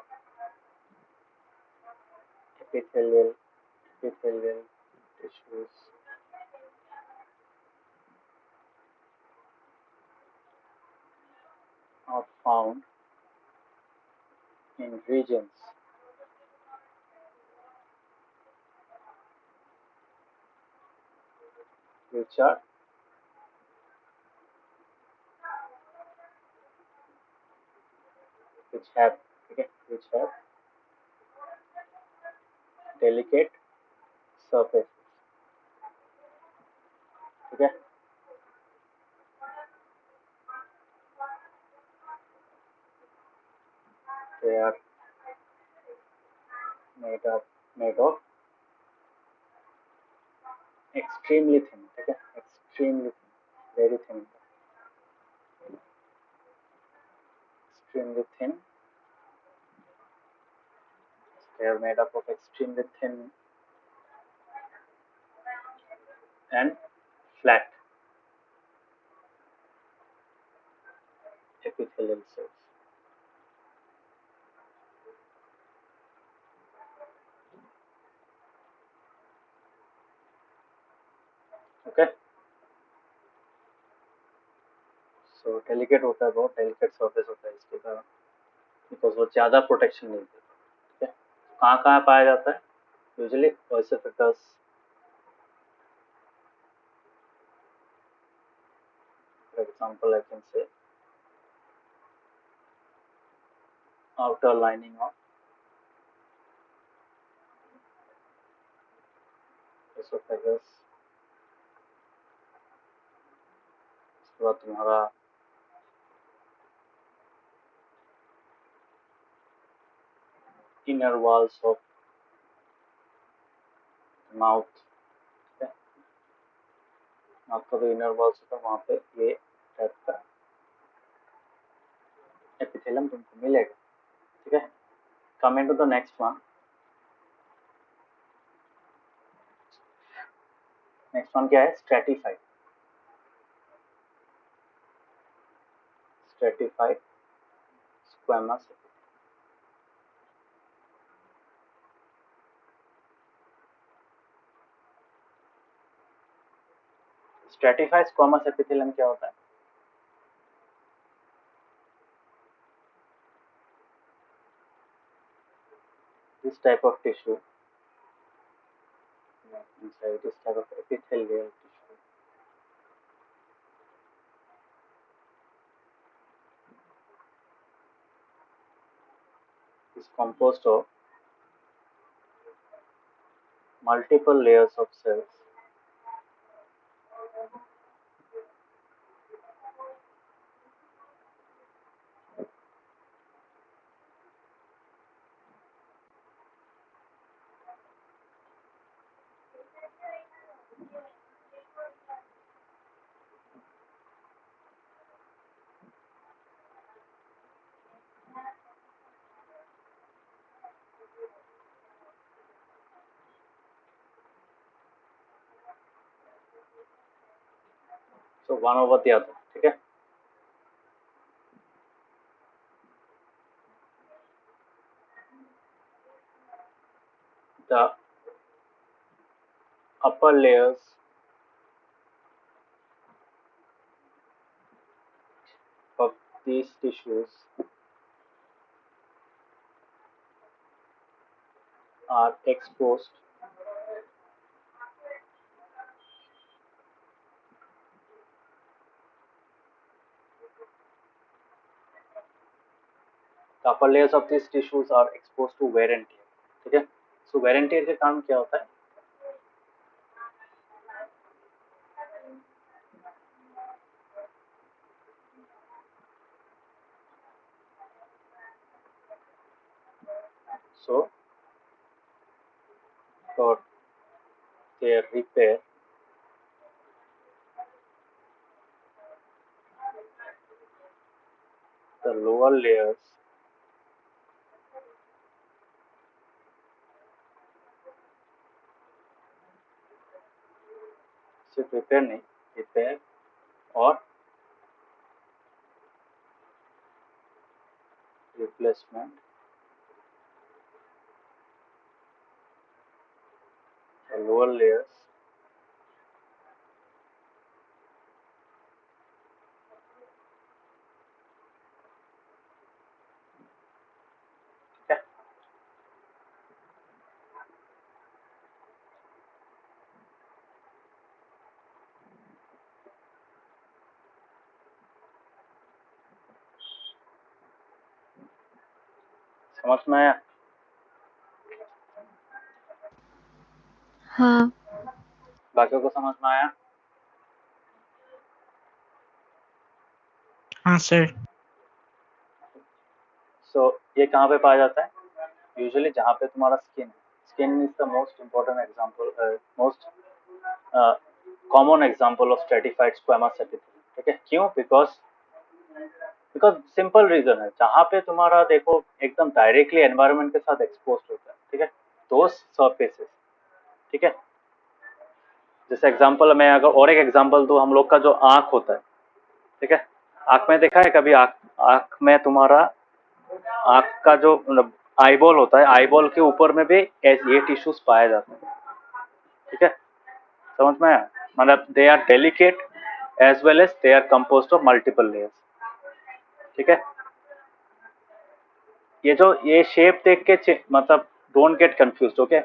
epithelial tissues are found in regions which are which have delicate surfaces। ठीक है, they are made of extremely thin। ठीक है, extremely thin, very thin, extremely thin। They are made up of extremely thin and flat epithelial cells। Okay, so delicate होता है, बहुत delicate surface होता है इसके कारण, बिकॉज वो ज़्यादा प्रोटेक्शन नहीं देता। ठीक है, कहाँ कहाँ पाया जाता है? Usually oesophagus, for example I can say outer lining of esophagus। उसके बाद तुम्हारा inner walls of mouth। Mouth का जो इनर वॉल्स होता है वहाँ पे ये टाइप का एपिथेलियम तुमको मिलेगा। ठीक है, coming to the next one. Next one क्या है? Stratified squamous. Stratified squamous epithelium क्या होता है? This type of tissue inside this type of epithelial tissue is composed of multiple layers of cells so one over the other। ठीक है, the upper layers of these tissues are exposed the upper layers of these tissues are exposed to wear and tear. ठीक है, so wear and tear के कारण क्या होता है? So for their repair, the lower layers सिर्फ repair नहीं, repair और replacement the lower layers ठीक है. समझ में आया? हाँ. बाकियों को समझ में आया? हाँ सर. सो ये कहाँ पे पाया जाता है? यूजुअली जहाँ पे तुम्हारा skin is the most important example, most common example of stratified squamous epithelium. ठीक है, क्यों? बिकॉज सिंपल रीजन है, जहाँ पे तुम्हारा देखो एकदम डायरेक्टली एनवायरनमेंट के साथ एक्सपोज होता है. ठीक है, दोस सरफेसेस. ठीक है, जैसे एग्जांपल मैं अगर और एक एग्जांपल दूं, हम लोग का जो आंख होता है, ठीक है, आंख में देखा है कभी? आंख में तुम्हारा आंख का जो आईबॉल होता है, आईबॉल के ऊपर में भी ये टिश्यूज पाए जाते हैं. ठीक है, समझ में आया? मतलब they are delicate as well as they are composed of multiple layers. ठीक है, ये शेप देख के मतलब डोंट गेट कंफ्यूज्ड. ओके,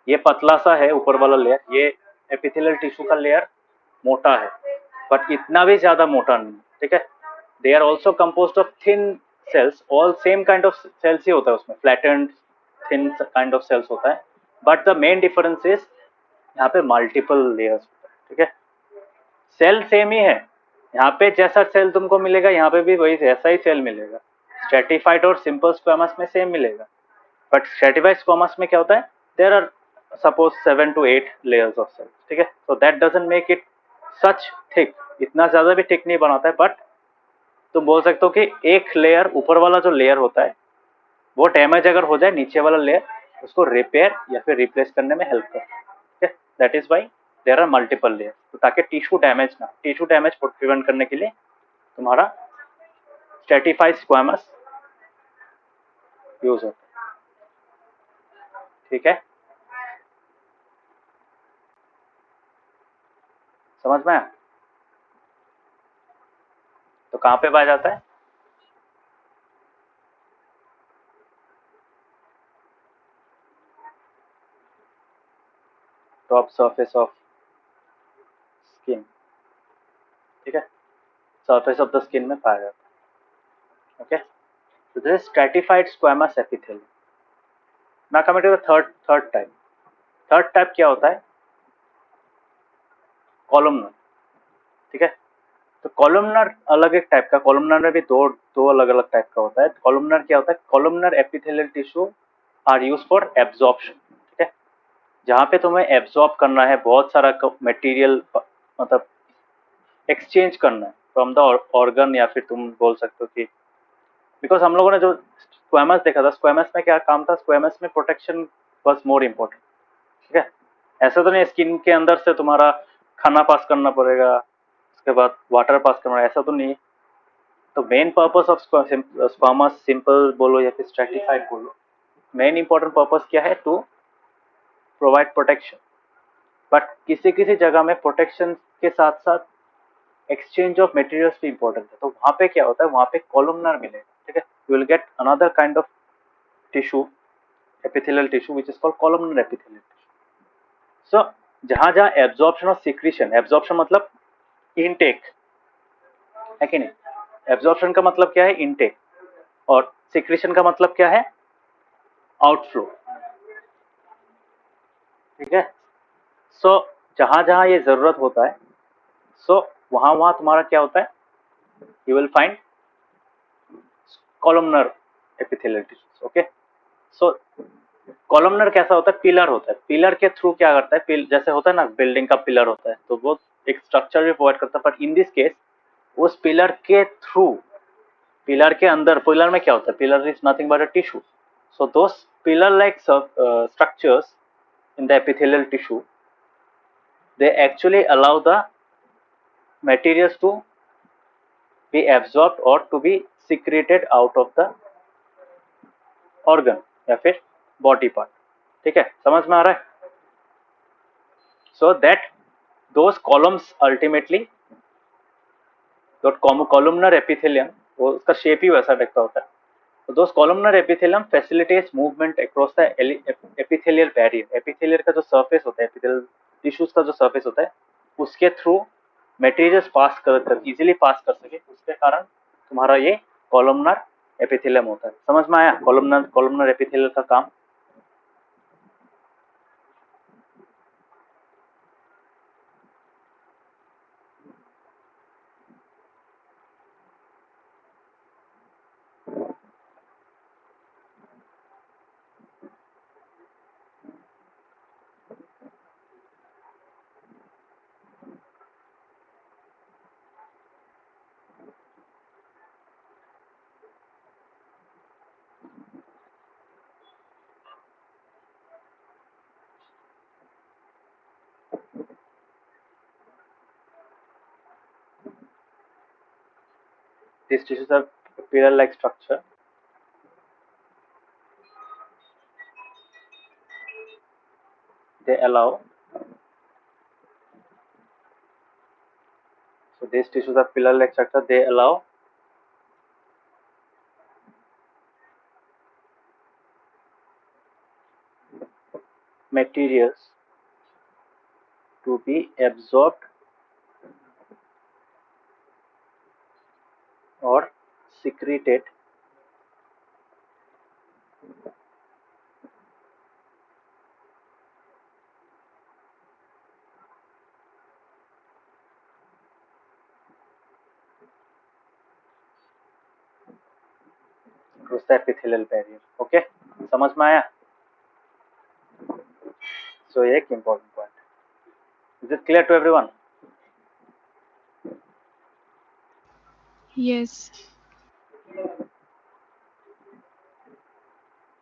ये पतला सा है ऊपर वाला लेयर, ये एपिथेलियल टिश्यू का लेयर मोटा है, बट इतना भी ज्यादा मोटा नहीं. ठीक है, they are also composed of thin cells, all same kind of cells ही होता है उसमें, flattened thin kind of cells होता है, but the main difference is यहाँ पे मल्टीपल लेयर्स होता है. ठीक है, सेल सेम ही है, यहाँ पे जैसा सेल तुमको मिलेगा यहाँ पे भी वही ऐसा ही सेल मिलेगा. स्ट्रेटिफाइड और सिंपल स्क्वेमस में सेम मिलेगा, बट स्ट्रेटिफाइड स्क्वेमस में क्या होता है? There are suppose 7 to 8 layers of cells. ठीक है, so that doesn't make it such thick, इतना ज्यादा भी थिक नहीं बनाता है, बट तुम बोल सकते हो कि एक लेयर, ऊपर वाला जो लेयर होता है वो डैमेज अगर हो जाए, नीचे वाला लेयर उसको रिपेयर या फिर रिप्लेस करने में हेल्प करता है. ठीक है, that is why there are multiple layer, तो ताकि टिश्यू डैमेज प्रिवेंट करने के लिए तुम्हारा स्ट्रेटिफाइड स्क्वेमस यूज होता है. ठीक है, समझ में आया? तो कहाँ पे पाया जाता है? Top surface of skin. ठीक है, सरफेस ऑफ द स्किन में पाया जाता है. Okay, so this is stratified squamous epithelium. Now coming to the third type. Third type क्या होता है? कॉलमनर. ठीक है, तो कॉलमनर अलग एक टाइप का, कॉलमनर में भी दो अलग अलग टाइप का होता है. कॉलमनर क्या होता है? Columnar epithelial tissue are use for absorption. ठीक है, जहाँ पे तुम्हें एब्जॉर्ब करना है बहुत सारा मटेरियल, मतलब एक्सचेंज करना है फ्रॉम द ऑर्गन, या फिर तुम बोल सकते हो कि बिकॉज हम लोगों ने जो स्क्वेमस देखा था, स्क्वेमस में क्या काम था? स्क्वेमस में प्रोटेक्शन वाज मोर इम्पोर्टेंट. ठीक है, ऐसा तो नहीं स्किन के अंदर से तुम्हारा खाना पास करना पड़ेगा, उसके बाद वाटर पास करना, ऐसा तो नहीं. तो main purpose of squamous, simple बोलो या फिर स्ट्रेटिफाइड बोलो, मेन इंपॉर्टेंट पर्पस क्या है? टू प्रोवाइड प्रोटेक्शन, बट किसी किसी जगह में प्रोटेक्शन के साथ साथ एक्सचेंज ऑफ मटेरियल्स भी इंपॉर्टेंट है। तो वहां पे क्या होता है, वहां पे कॉलमनर मिलेगा, ठीक है। You will get another kind of tissue, epithelial tissue which is called columnar epithelial tissue. So जहां जहां एब्जॉर्प्शन और सिक्रीशन, एब्जॉर्प्शन मतलब इनटेक है कि नहीं, एब्जॉर्प्शन का मतलब क्या है, इनटेक, और सिक्रीशन का मतलब क्या है, आउटफ्लो, ठीक है। सो जहां जहां ये जरूरत होता है, सो वहां वहां तुम्हारा क्या होता है, you will find columnar epithelial tissues, okay. So columnar कैसा होता है, पिलर होता है, पिलर के थ्रू क्या करता है, जैसे होता है ना बिल्डिंग का पिलर होता है, तो वो एक स्ट्रक्चर भी प्रोवाइड करता है, बट इन दिस केस उस पिलर के थ्रू, पिलर के अंदर, पिलर में क्या होता है, pillar is nothing but a tissue, so those pillar like structures in the epithelial tissue, they actually allow the materials to be absorbed or to be secreted out of the organ या फिर body part, ठीक है, समझ में आ रहा है। So that those columns ultimately, columnar epithelium, वो उसका शेप ही वैसा टाइप का होता है, तो those columnar epithelium facilitates movement across the epithelial barrier, epithelial का जो सरफेस होता है, एपिथेलियल टिश्यूज का जो सरफेस होता है, उसके थ्रू मटेरियल्स पास कर इजीली पास कर सके, उसके कारण तुम्हारा ये कॉलमनर एपिथेलियम होता है। समझ में आया कॉलमनर एपिथेलियल का काम। These tissues are pillar-like structure. They allow, so these tissues are pillar-like structure. They allow materials to be absorbed or secreted across the epithelial barrier. Okay, समझ में आया। So ये एक important point. Is it clear to everyone? Yes.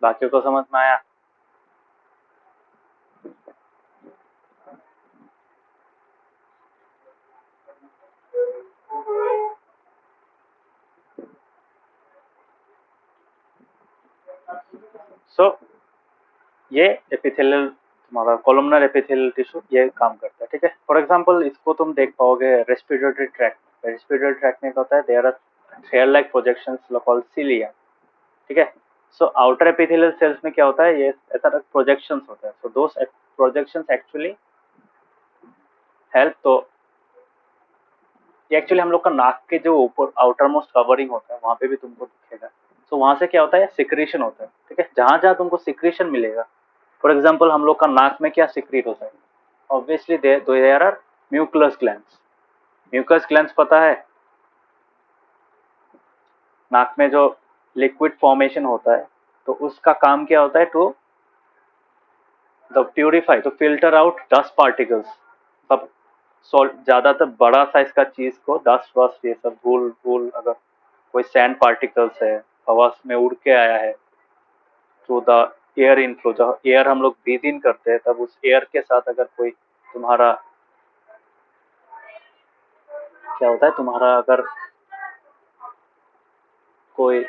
बाकियों को समझ में आया? So ये एपिथेलियल, तुम्हारा कॉलमनर एपिथेलियल टिश्यू ये काम करता है, ठीक है। फॉर एग्जांपल इसको तुम देख पाओगे रेस्पिरेटरी ट्रैक्ट, रेस्पिरेटरी ट्रैक्ट में होता है, there are hair like projections called cilia, ठीक है। सो आउटर एपिथेलियल सेल्स में क्या होता है, ये ऐसा प्रोजेक्शंस होता है, सो दोस प्रोजेक्शंस एक्चुअली हेल्प, तो ये एक्चुअली हम लोग का नाक के जो ऊपर आउटर मोस्ट कवरिंग होता है वहां पे भी तुमको दिखेगा। सो वहां से क्या होता है, सिक्रीशन होता है, ठीक है। जहां जहां तुमको सिक्रीशन मिलेगा, फॉर एग्जाम्पल हम लोग का नाक में क्या सिक्रीट होता है, obviously there are mucous glands. Mucus glands पता है, नाक में जो लिक्विड फॉर्मेशन होता है, तो उसका काम क्या होता है, to the purify, to filter out dust particles, सब ज्यादातर बड़ा साइज का चीज को, डस्ट वस्ट ये सब धूल धूल, अगर कोई सैंड पार्टिकल्स है, हवा में उड़ के आया है थ्रू द एयर इनफ्लो, जब एयर हम लोग ब्रीथ इन करते हैं, तब उस एयर के साथ अगर कोई तुम्हारा क्या होता है, तुम्हारा अगर कोई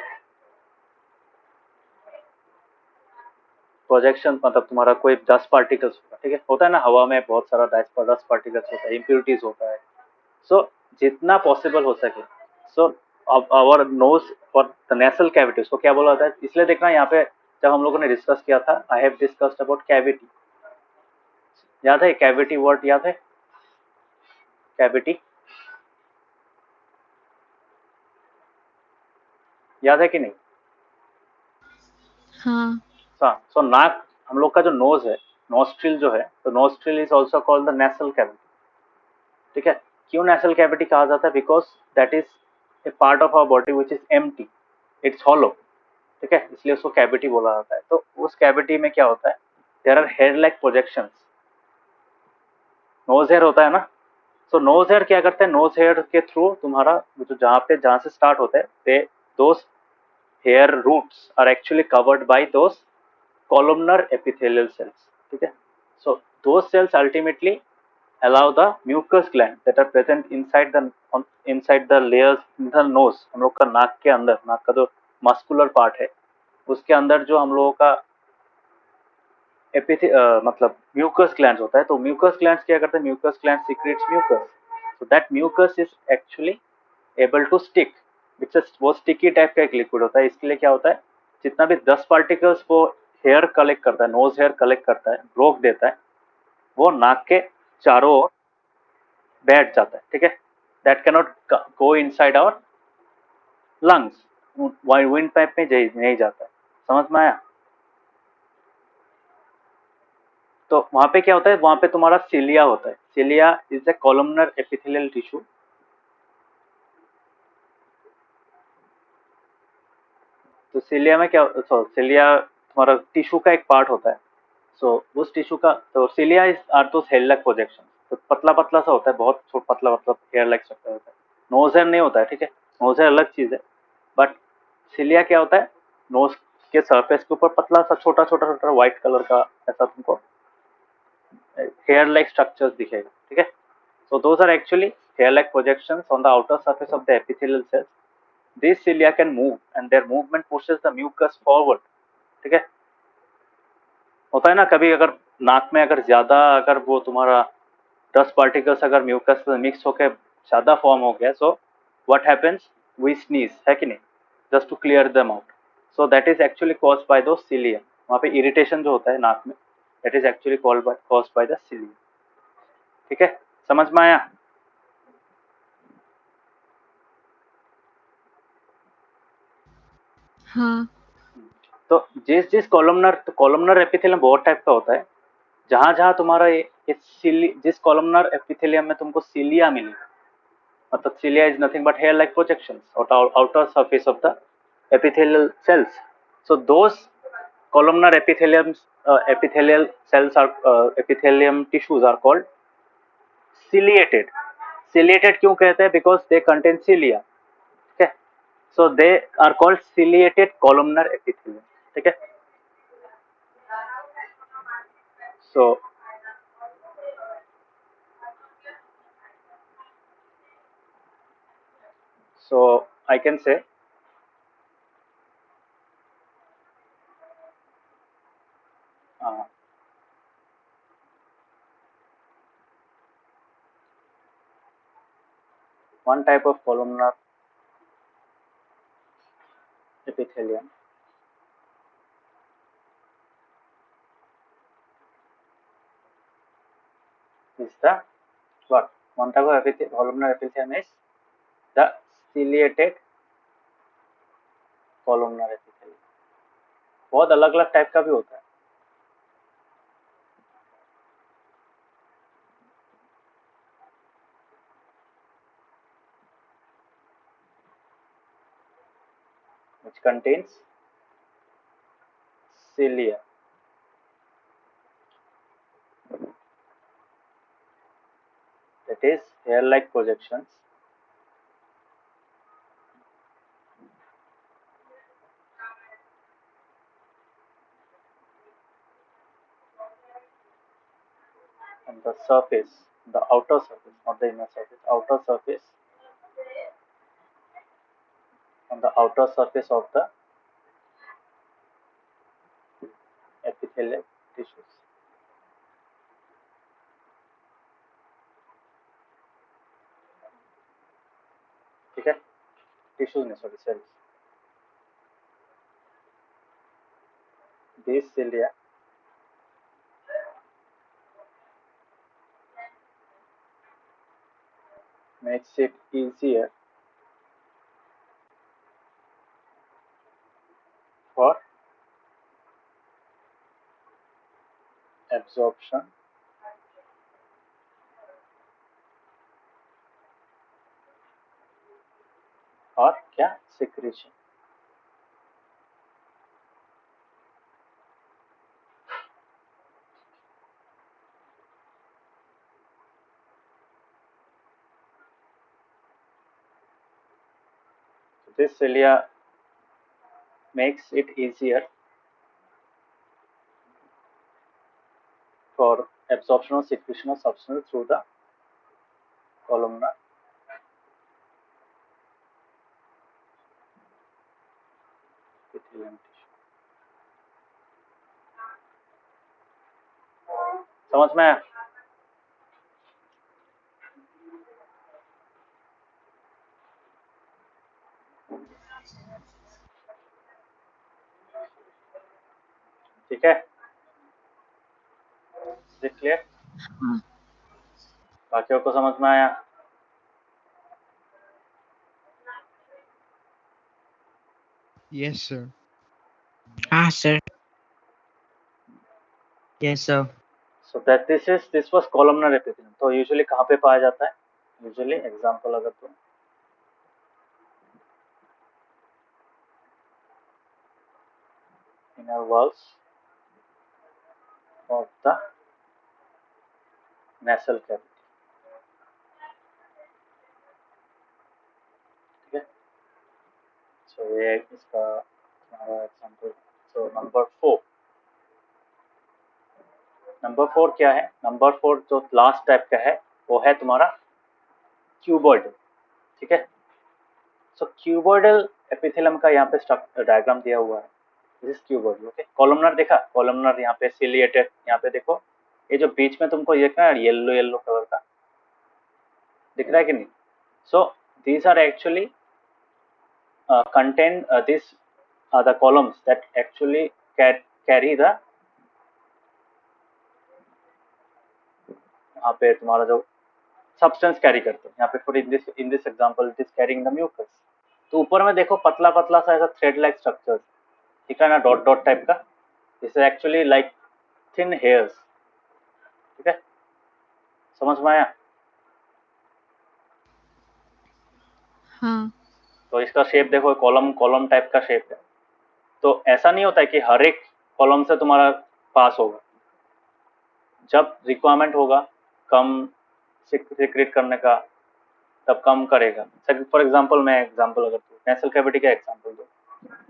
प्रोजेक्शन मतलब तुम्हारा कोई डस्ट पार्टिकल्स होगा, ठीक है, होता है ना हवा में बहुत सारा डस्ट पार्टिकल्स होता है, इम्प्यूरिटीज होता है। सो जितना पॉसिबल हो सके, सो आवर नोज और द नेसल कैविटी, उसको क्या बोला जाता है, इसलिए देखना यहाँ पे जब हम लोगों ने डिस्कस किया था, I have discussed about cavity, याद है कैविटी वर्ड, याद है कैविटी, याद है कि नहीं? हाँ सो नाक, हम लोग का जो नोज है, नोस्ट्रिल जो है, तो nostril is also called the nasal cavity, ठीक है। क्यों नेसल कैविटी कहा जाता है? Because that is a part of our body which is empty, it's hollow, ठीक है, इसलिए उसको कैविटी बोला जाता है। तो उस कैविटी में क्या होता है, there are hair like projections, nose hair होता है ना, सो नोज हेयर क्या करते हैं, नोज हेयर के थ्रू तुम्हारा जो जहाँ से स्टार्ट होता है, they those hair roots are actually covered by those columnar epithelial cells, ठीक है। So those cells ultimately allow the mucous gland that are present inside the layers in the nose, हम लोग का नाक के अंदर, नाक का जो मस्कुलर पार्ट है उसके अंदर जो हम लोगों का मतलब म्यूकस ग्लैंड होता है, तो म्यूकस ग्लैंड क्या करते हैं, mucus gland secretes mucus, so that mucus is actually able to stick, वो स्टिकी टाइप का एक लिक्विड होता है, इसके लिए क्या होता है, जितना भी 10 पार्टिकल्स वो हेयर कलेक्ट करता है, नोज हेयर कलेक्ट करता है, रोक देता है, वो नाक के चारों ओर बैठ जाता है, ठीक है। That can not go inside our lungs, wind pipe में नहीं जाता है, समझ में आया? तो वहां पे क्या होता है, वहां पे तुम्हारा सिलिया होता है, cilia is a columnar epithelial tissue, तो सिलिया में क्या, सिलिया तुम्हारा टिश्यू का एक पार्ट होता है, सो उस टिश्यू का, तो cilia is are those hair like projection, तो पतला पतला सा होता है, बहुत पतला मतलब हेयर लाइक स्ट्रक्चर होता है, नोज हेयर नहीं होता है, ठीक है, नोज हेयर अलग चीज है, बट सिलिया क्या होता है, नोज के सरफेस के ऊपर पतला सा छोटा छोटा छोटा व्हाइट कलर का ऐसा तुमको हेयर लाइक स्ट्रक्चर्स दिखेगा, ठीक है। So those are actually hair like projections on the outer surface of the epithelial cells, this cilia can move and their movement pushes the mucus forward, ठीक है। होता है ना कभी अगर नाक में अगर ज्यादा अगर वो तुम्हारा डस्ट पार्टिकल्स अगर म्यूकस में मिक्स होकर ज्यादा फॉर्म हो गया, so what happens, we sneeze, है कि नहीं, just to clear them out, so that is actually caused by those cilia, वहाँ पे इरिटेशन जो होता है नाक में, that is actually caused by the cilia, ठीक है, समझ में आया? हाँ तो जिस जिस कॉलमनर, तो कॉलमनर एपिथेलियम बहुत टाइप का होता है, जहां जहां तुम्हारा ये जिस कॉलमनर एपिथेलियम में तुमको सिलिया मिलेगा, मतलब cilia is nothing but hair like projections of the outer surface of the epithelial cells, so those columnar epithelial cells are epithelium tissues are called ciliated, ciliated क्यों कहते हैं, because they contain cilia, ठीक है, so they are called ciliated columnar epithelium, ठीक है। So I can say uh, one type of columnar epithelium is the what, one type of columnar epithelium is the ciliated columnar epithelium, बहुत अलग अलग type का भी होता है, which contains cilia, that is hair like projections on the surface, the outer surface, not the inner surface, outer surface, on the outer surface of the epithelium epithelial tissues. ठीक है, tissues नहीं, sorry, cells. These cilia makes it easier for absorption और क्या, secretion. This cilia makes it easier for absorption or secretion of substance through the columnar epithelium tissue. समझ में आया? ठीक है, क्लियर? हाँ. बाकियों को समझ में आया? Yes, sir. हाँ sir. Yes sir. So that this was columnar epithelium. तो यूजुअली कहाँ पे पाया जाता है? यूजुअली एग्जांपल अगर तो inner walls of the nasal cavity. ठीक है, सो ये इसका हमारा एग्जांपल. सो नंबर 4 क्या है? नंबर 4 जो लास्ट टाइप का है वो है तुम्हारा क्यूबॉइडल. ठीक है, सो क्यूबॉइडल एपिथेलियम का यहाँ पे डायग्राम दिया हुआ है. This cuboidal. ओके, कॉलमनर देखा? कॉलमनर यहाँ पे सिलिएटेड. यहाँ पे देखो, ये जो बीच में तुमको ये क्या येलो येलो कलर का दिख रहा है कि नहीं? So these are actually contain these are the columns that actually carry the यहाँ पे तुम्हारा जो सब्सटेंस कैरी करते हैं. यहाँ पे for in this example it is carrying the mucus. तो ऊपर में देखो पतला पतला सा ऐसा थ्रेड लाइक स्ट्रक्चर ठीक है ना, डॉट डॉट टाइप का. This is actually like thin hairs. ठीक है, समझ में आया? हाँ. तो इसका शेप देखो, कॉलम टाइप का शेप है. तो ऐसा नहीं होता है कि हर एक कॉलम से तुम्हारा पास होगा. जब रिक्वायरमेंट होगा कम सिक्रेट करने का तब कम करेगा. फॉर एग्जांपल मैं एग्जांपल अगर नेसल कैविटी का एग्जांपल दो.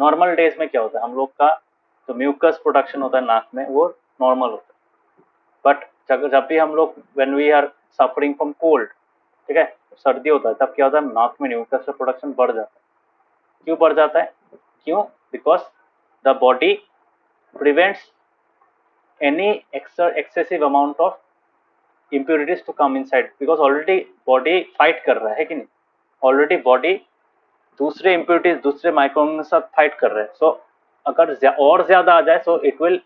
नॉर्मल डेज में क्या होता है, हम लोग का जो म्यूकस प्रोडक्शन होता है नाक में वो नॉर्मल होता है. बट जब भी हम लोग when we are suffering from cold, ठीक है, सर्दी होता है तब क्या होता है, नाक में म्यूकस का प्रोडक्शन बढ़ जाता है. क्यों बढ़ जाता है? क्यों? Because the body prevents any excessive amount of impurities to come inside because already body fight कर रहा है कि नहीं? already body दूसरे impurities दूसरे माइक्रोन के साथ फाइट कर रहे हैं. सो अगर और ज्यादा आ जाए so it will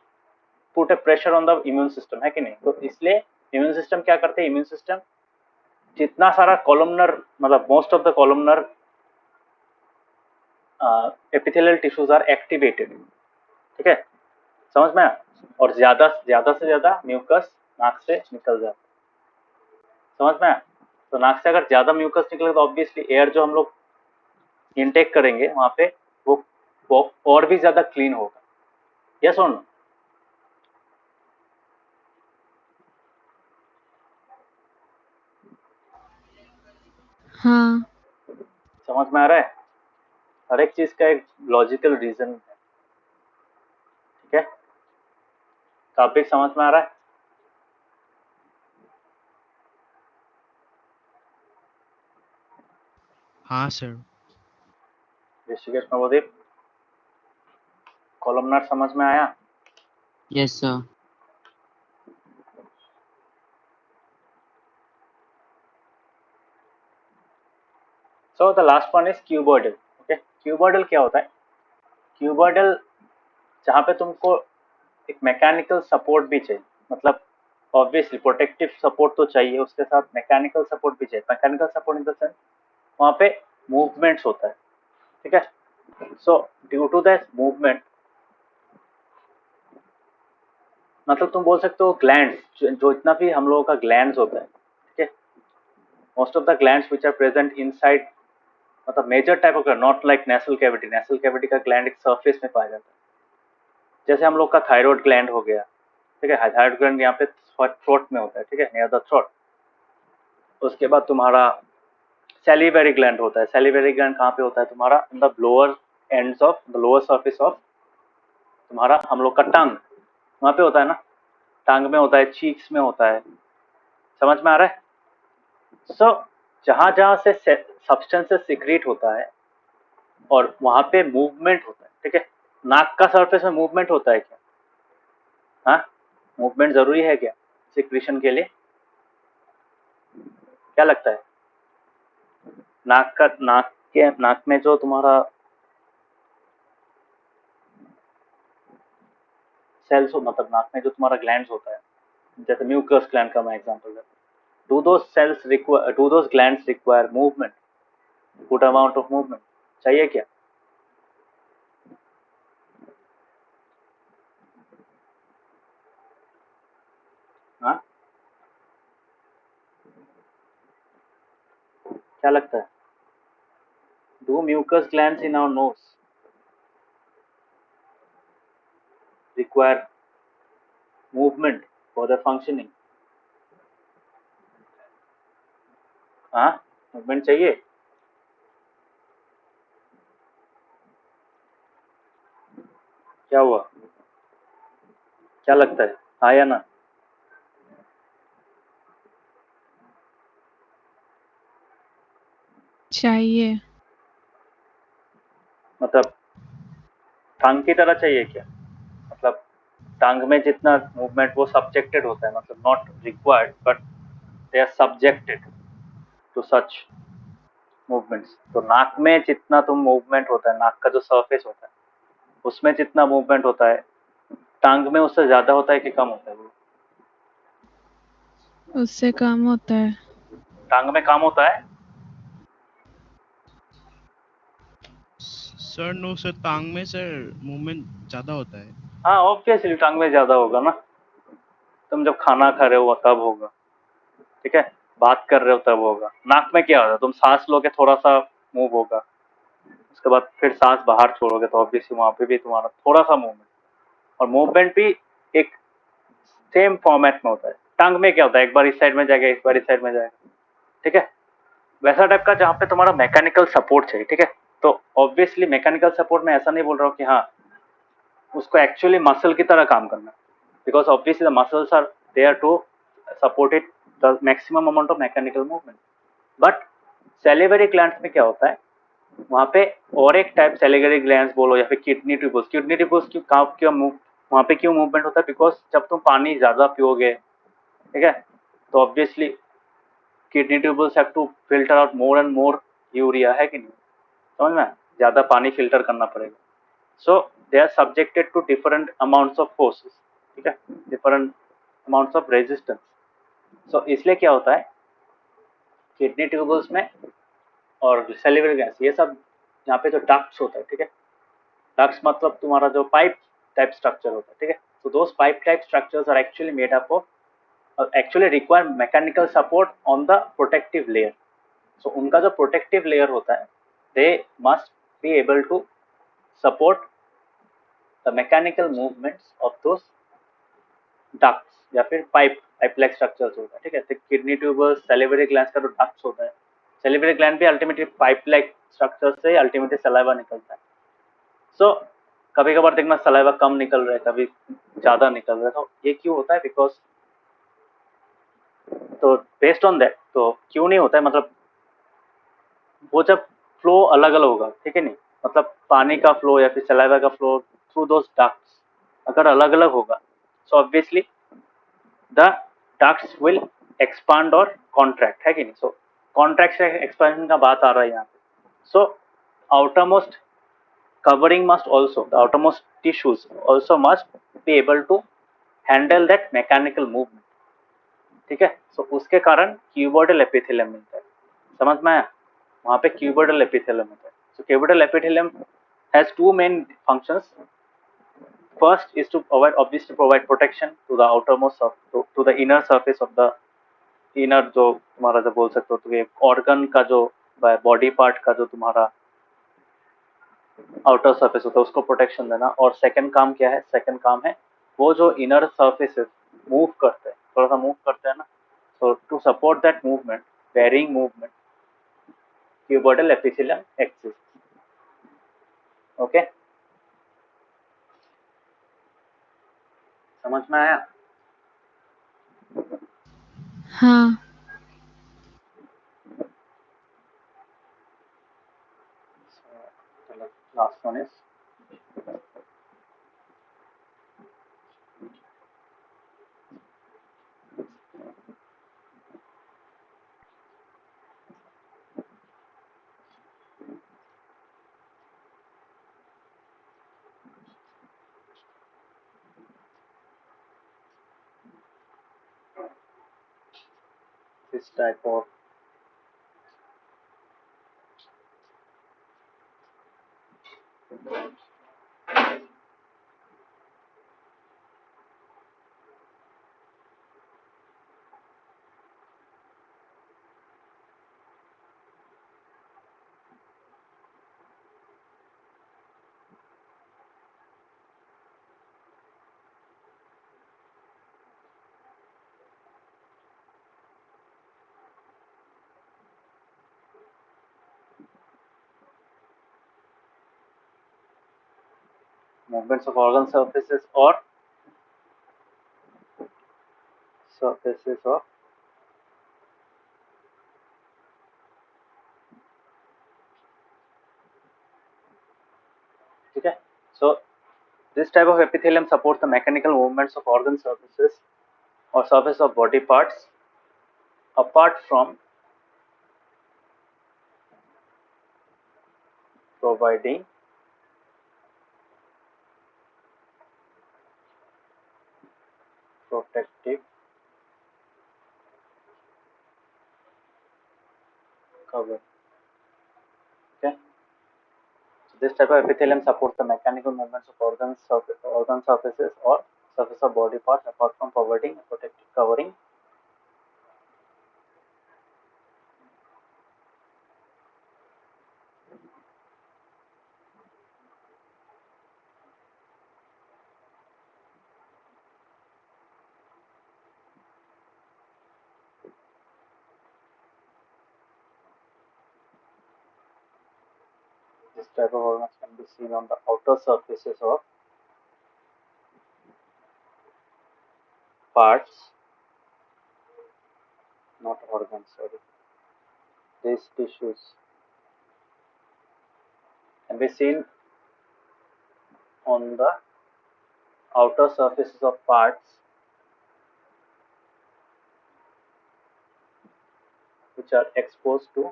put A pressure on the immune system, है कि नहीं? तो इसलिए इम्यून सिस्टम क्या करते हैं, इम्यून सिस्टम जितना सारा कॉलमनर मतलब most of the columnar epithelial tissues are activated. ठीक है, समझ में आया? और ज्यादा से ज्यादा म्यूकस नाक से निकल जाता है. समझ में आया? तो नाक से अगर ज्यादा म्यूकस निकले तो ऑब्वियसली एयर जो हम लोग इनटेक करेंगे वहां पे वो और भी ज्यादा क्लीन होगा. यस और नो? हाँ. समझ में आ रहा है? हर एक चीज का एक लॉजिकल रीजन है. ठीक है, टॉपिक समझ में आ रहा है? हाँ सर. ऋषिकेश नवोदीप, कॉलमनर समझ में आया? Yes, sir. So the last one is cuboidal. Okay, cuboidal क्या होता है? क्यूबॉइडल जहाँ पे तुमको एक मैकेनिकल सपोर्ट भी चाहिए, मतलब ऑब्वियसली प्रोटेक्टिव सपोर्ट तो चाहिए, उसके साथ मैकेनिकल सपोर्ट भी चाहिए. Mechanical support in the sense वहाँ पे मूवमेंट्स होता है, ठीक है. So due to that movement, मतलब तुम बोल सकते हो ग्लैंड्स, जो इतना भी हम लोगों का ग्लैंड्स होता है, ठीक है, most of the glands which are present inside, मतलब major type of, not like nasal cavity. Nasal cavity का ग्लैंड एक सरफेस में पाया जाता है. जैसे हम लोग का थायराइड ग्लैंड हो गया, ठीक है, थायराइड ग्लैंड यहाँ पे थ्रोट में होता है, ठीक है, नियर द थ्रोट. उसके बाद तुम्हारा सैलिवरी ग्लैंड होता है. सैलिवरी ग्लैंड कहाँ पे होता है तुम्हारा? In the lower ends of the lower surface of तुम्हारा हम लोग का टंग, वहाँ पे होता है ना. टांग में होता है, चीक्स में होता है. समझ में आ रहा है? सो जहाँ जहाँ से सब्सटेंसेस सिक्रीट होता है और वहाँ पे मूवमेंट होता है, ठीक है. नाक का सरफेस में मूवमेंट होता है क्या? हाँ, मूवमेंट जरूरी है क्या सिक्रीशन के लिए? क्या लगता है? नाक में जो तुम्हारा सेल्स हो, मतलब नाक में जो तुम्हारा ग्लैंड्स होता है, जैसे म्यूकस ग्लैंड का मैं एग्जांपल देता हूँ. Do those glands require movement, good amount of movement चाहिए क्या? हाँ, क्या लगता है? Do mucus glands in our nose require movement for the functioning? हाँ, मूवमेंट चाहिए. क्या हुआ? क्या लगता है, हाँ या ना? चाहिए. मतलब टांग की तरह चाहिए क्या? मतलब टांग में जितना मूवमेंट वो सब्जेक्टेड होता है, मतलब not required but they are subjected to such movements. तो नाक में जितना तुम मूवमेंट होता है, नाक का जो सरफेस होता है उसमें जितना मूवमेंट होता है, टांग में उससे ज्यादा होता है कि कम होता है? वो उससे कम होता है. टांग में कम होता है. सर नो सर, टांग में सर मूवमेंट ज्यादा होता है. हाँ, ऑब्वियसली टांग में ज्यादा होगा ना. तुम जब खाना खा रहे हो तब होगा, ठीक है, बात कर रहे हो तब होगा. नाक में क्या होता है? तुम सांस लोगे, थोड़ा सा मूव होगा, उसके बाद फिर सांस बाहर छोड़ोगे, तो ऑब्वियसली वहां पे भी तुम्हारा थोड़ा सा मूवमेंट, और मूवमेंट भी एक सेम फॉर्मेट में होता है. टंग में क्या होता है? एक बार इस साइड में जाएगा, एक बार इस साइड में जाएगा, ठीक है. वैसा टाइप का जहाँ पे तुम्हारा मैकेनिकल सपोर्ट चाहिए, ठीक है. तो ऑब्वियसली मैकेनिकल सपोर्ट में ऐसा नहीं बोल रहा हूँ कि हाँ उसको एक्चुअली मसल की तरह काम करना, because obviously the muscles are there to support it the maximum amount of mechanical movement. But salivary glands में क्या होता है, वहाँ पे और एक टाइप सैलिवरी ग्लैंड्स बोलो या फिर किडनी ट्यूबल्स. किडनी ट्यूबल्स क्यों मूव, वहाँ पे क्यों मूवमेंट होता है? बिकॉज जब तुम पानी ज़्यादा पियोगे, ठीक है, तो obviously kidney tubules have to filter out more and more urea, है कि नहीं? समझ में? ज़्यादा पानी फिल्टर करना पड़ेगा. So they are subjected to different amounts of forces, ठीक है, different amounts of resistance. So इसलिए क्या होता है, किडनी ट्यूबल्स में और सैलिवरी ग्लैंड्स, ये सब यहाँ पे जो डक्ट्स होता है, ठीक है, डक्ट्स मतलब तुम्हारा जो पाइप टाइप स्ट्रक्चर होता है, ठीक है. So those pipe type structures are actually made up of actually require mechanical support on the protective layer. So उनका जो protective layer होता है, they must be able to support the mechanical movements of those ducts या फिर pipe like structures होता है, ठीक है. तो किडनी ट्यूबल्स, सैलिवरी ग्लैंड्स का जो डक्ट्स होता है, सैलिवरी ग्लैंड भी अल्टीमेटली पाइप लाइक स्ट्रक्चर से अल्टीमेटली सलाइवा निकलता है. सो कभी कभार देखना सलाइवा कम निकल रहा है, कभी ज़्यादा निकल रहा है. तो ये क्यों होता है? बिकॉज तो बेस्ड ऑन दैट, तो क्यों नहीं होता है, मतलब वो जब फ्लो अलग अलग होगा, ठीक है नहीं, मतलब पानी का फ्लो या फिर सलाइवा का फ्लो थ्रू दोस डक्ट्स अगर अलग अलग होगा, So obviously the ducts will expand or contract, है कि नहीं? So contraction expansion का बात आ रहा है यहाँ पे. So outermost covering must also, the outermost tissues also must be able to handle that mechanical movement. ठीक है. So उसके कारण cuboidal epithelium मिलता है. समझ में आया? वहाँ पे cuboidal epithelium होता है. So cuboidal epithelium has two main functions. First is to provide, obviously provide protection to the outermost to the inner surface of the inner, जो तुम्हारा जो बोल सकते हो तो ये organ का जो body part का जो तुम्हारा आउटर सरफेस होता है उसको प्रोटेक्शन देना. और सेकंड काम क्या है? सेकंड काम है वो जो इनर सरफेसेस मूव करते हैं, थोड़ा सा मूव करते हैं ना, so to support that movement, varying movement, cuboidal epithelium exists. Okay, समझ में आया? हाँ. Last one is this type of movements of organ surfaces or surfaces of ठीक है. So this type of epithelium supports the mechanical movements of organ surfaces or surface of body parts apart from providing protective cover. Okay. So this type of epithelium supports the mechanical movements of organ surfaces or surface of body parts apart from providing a protective covering. This type of organs can be seen on the outer surfaces of parts, not organs, sorry. These tissues can be seen on the outer surfaces of parts which are exposed to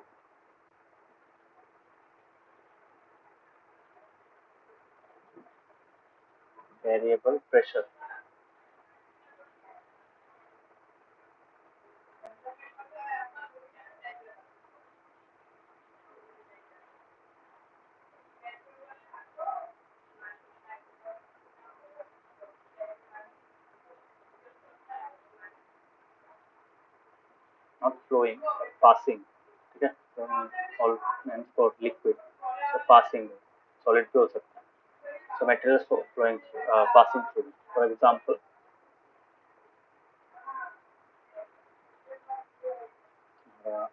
variable pressure. Not flowing, but passing. ठीक है. All meant for liquid, so passing. Solid भी हो सकता है. So materials flowing, passing through. For example, uh,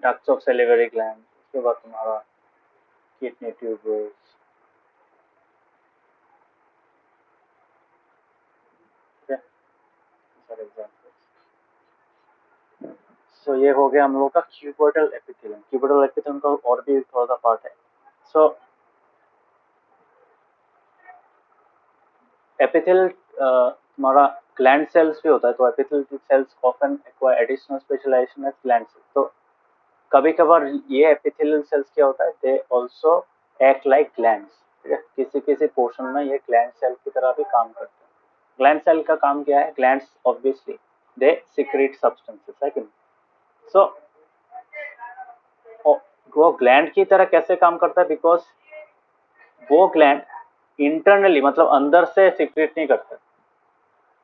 ducts of salivary gland. उसके बाद तुम्हारा kidney tubules. Okay, these are examples. सो ये हो गया हम लोग का क्यूबोइडल एपिथेलियम। क्यूबोइडल एपिथेलियम का और भी थोड़ा सा पार्ट है। सो एपिथेल हमारा ग्लैंड सेल्स भी होता है, तो epithelial cells often acquire additional specialization as gland cells. तो कभी कभार ये एपिथेलियल सेल्स क्या होता है, they also act like glands. ठीक है, किसी किसी पोर्शन में ये ग्लैंड सेल की तरह भी काम करते हैं। ग्लैंड सेल का काम क्या है, glands obviously they secrete substances है कि नहीं। सो वो ग्लैंड की तरह कैसे काम करता है, बिकॉज वो ग्लैंड इंटरनली मतलब अंदर से सिक्रेट नहीं करता।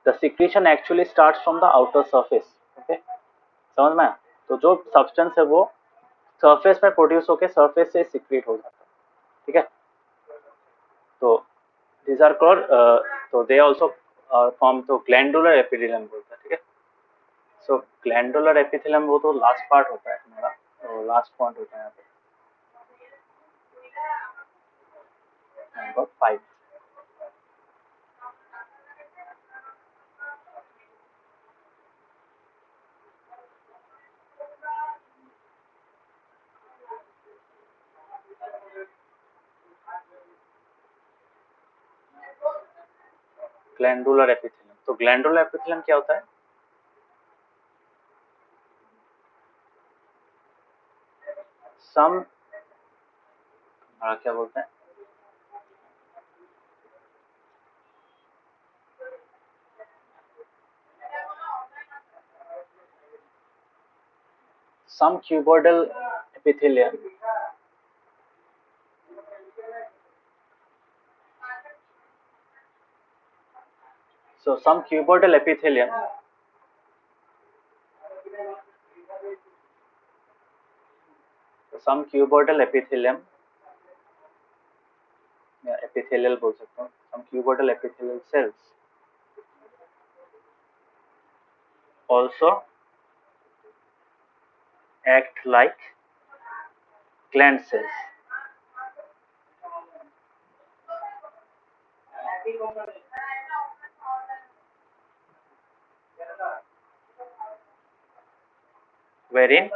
The secretion actually starts from the outer surface. Okay, समझ में आया? तो जो सब्सटेंस है वो सरफेस में प्रोड्यूस होकर सरफेस से सिक्रेट हो जाता है। ठीक है, तो these are called तो दे आल्सो फॉर्म तो ग्लैंडुलर एपिथेलियम बोलते हैं। ठीक है, सो ग्लैंडुलर एपिथेलियम वो तो लास्ट पार्ट होता है हमारा, तो लास्ट पॉइंट होता है यहाँ पे नंबर 5। Glandular epithelium. तो ग्लैंडुलर एपिथेलियम क्या होता है, सम क्या बोलते हैं, some cuboidal epithelium so some cuboidal epithelium या epithelial बोल सकता हूँ, some cuboidal epithelial cells also act like gland cells. Wherein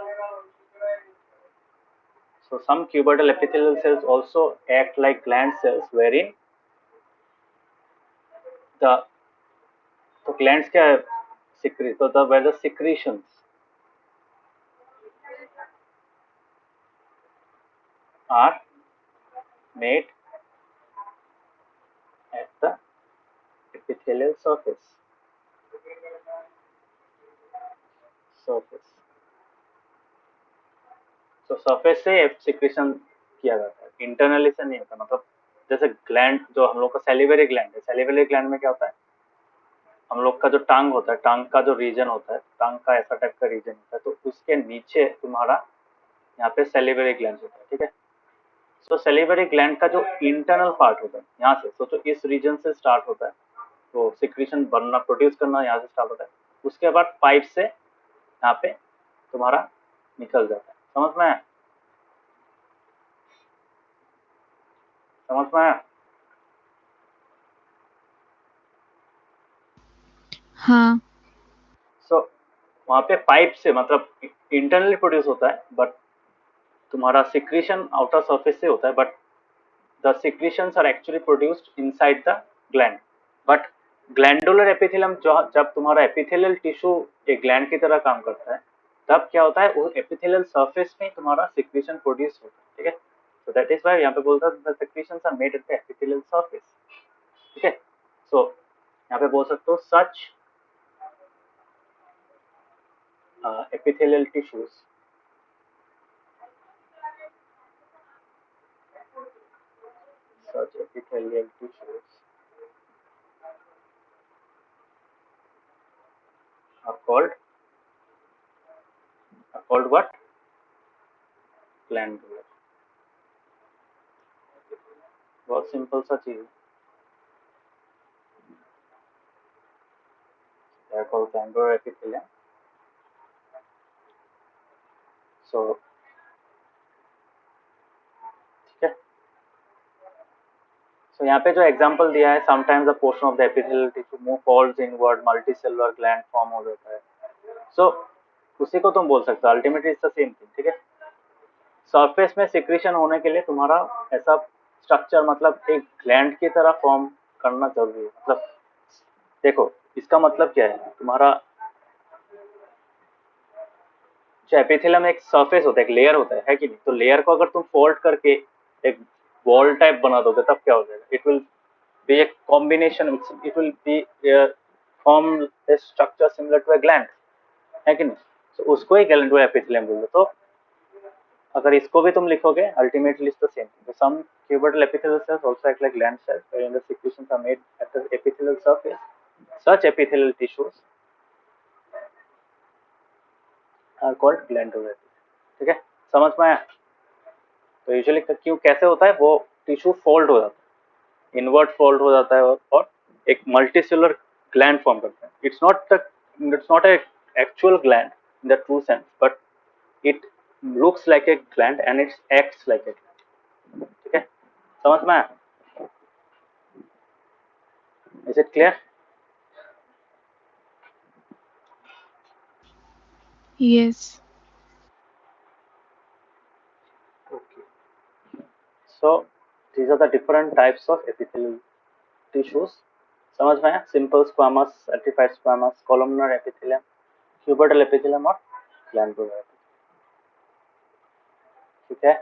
so some cuboidal epithelial cells also act like gland cells wherein the तो glands क्या है, secrete, so the where the secretions are made at the epithelial surface. तो surface से secretion किया जाता है, internally से नहीं होता। मतलब जैसे ग्लैंड जो हम लोग का सैलिवरी ग्लैंड है, सैलिवरी ग्लैंड में क्या होता है, हम लोग का जो टांग होता है, टांग का जो रीजन होता है, टांग का ऐसा टाइप का रीजन होता है, तो उसके नीचे तुम्हारा यहाँ पे सैलिवरी ग्लैंड होता है। ठीक है, तो सैलिवरी ग्लैंड का जो इंटरनल पार्ट होता है, यहाँ से सोचो इस रीजन से स्टार्ट होता है, तो सिक्रेशन बनना प्रोड्यूस करना यहाँ से स्टार्ट होता है, उसके बाद पाइप से यहाँ पे तुम्हारा निकल जाता है। समझ में आया? समझ में आया? हाँ। सो वहाँ पे पाइप से मतलब इंटरनली प्रोड्यूस होता है, बट तुम्हारा सिक्रेशन आउटर सरफेस से होता है, but the secretions are actually produced inside the gland. But glandular epithelium जब तुम्हारा एपिथेलियल टिश्यू एक ग्लैंड की तरह काम करता है, तब क्या होता है, वो एपिथेलियल सरफेस में तुम्हारा सिक्रेशन प्रोड्यूस होता है। ठीक है, सो दैट इज व्हाई यहाँ पे बोलता है the secretions are made at the epithelial surface. ठीक है, सो यहाँ पे बोल सकते हो such epithelial tissues are called what, glandular। बहुत सिंपल सा चीज है, called glandular epithelium। so ठीक है, so यहाँ पे जो एग्जांपल दिया है, sometimes the portion of the epithelial tissue move falls inward, multicellular gland form हो जाता है। so उसी को तुम बोल सकते हो, ultimately it's the same thing, ठीक है। सरफेस में सिक्रीशन होने के लिए तुम्हारा ऐसा स्ट्रक्चर मतलब एक ग्लैंड की तरह फॉर्म करना जरूरी है। मतलब देखो इसका मतलब क्या है, तुम्हारा जो एपिथेलियम एक सरफेस होता है, एक लेयर होता है कि नहीं? तो लेयर को अगर तुम फोल्ड करके एक वॉल टाइप बना दोगे तब क्या हो जाएगा, it will be a combination, it will be form a structure similar to a gland, है कि नहीं? तो उसको ही ग्लैंडुलर एपिथेलियम बोलते। तो अगर इसको भी तुम लिखोगे ultimately it's the same thing. Some cuboidal epithelial cells also act like gland cells wherein the secretions are made at the epithelial surface. Such epithelial tissues are called glandular epithelium, ठीक है, समझ में आया? तो यूजुअली क्यों कैसे होता है, वो टिश्यू फोल्ड हो जाता है, इनवर्ट फोल्ड हो जाता है और एक मल्टीसेलुलर ग्लैंड फॉर्म करता है। It's not a actual gland in the true sense, but it looks like a gland and it acts like a gland, ठीक है, समझ में आया? Is it clear? Yes. Okay. So these are the different types of epithelial tissues. समझ में आया? Simple squamous, stratified squamous, columnar epithelium, cuboidal epithelium और glandular epithelium, ठीक है।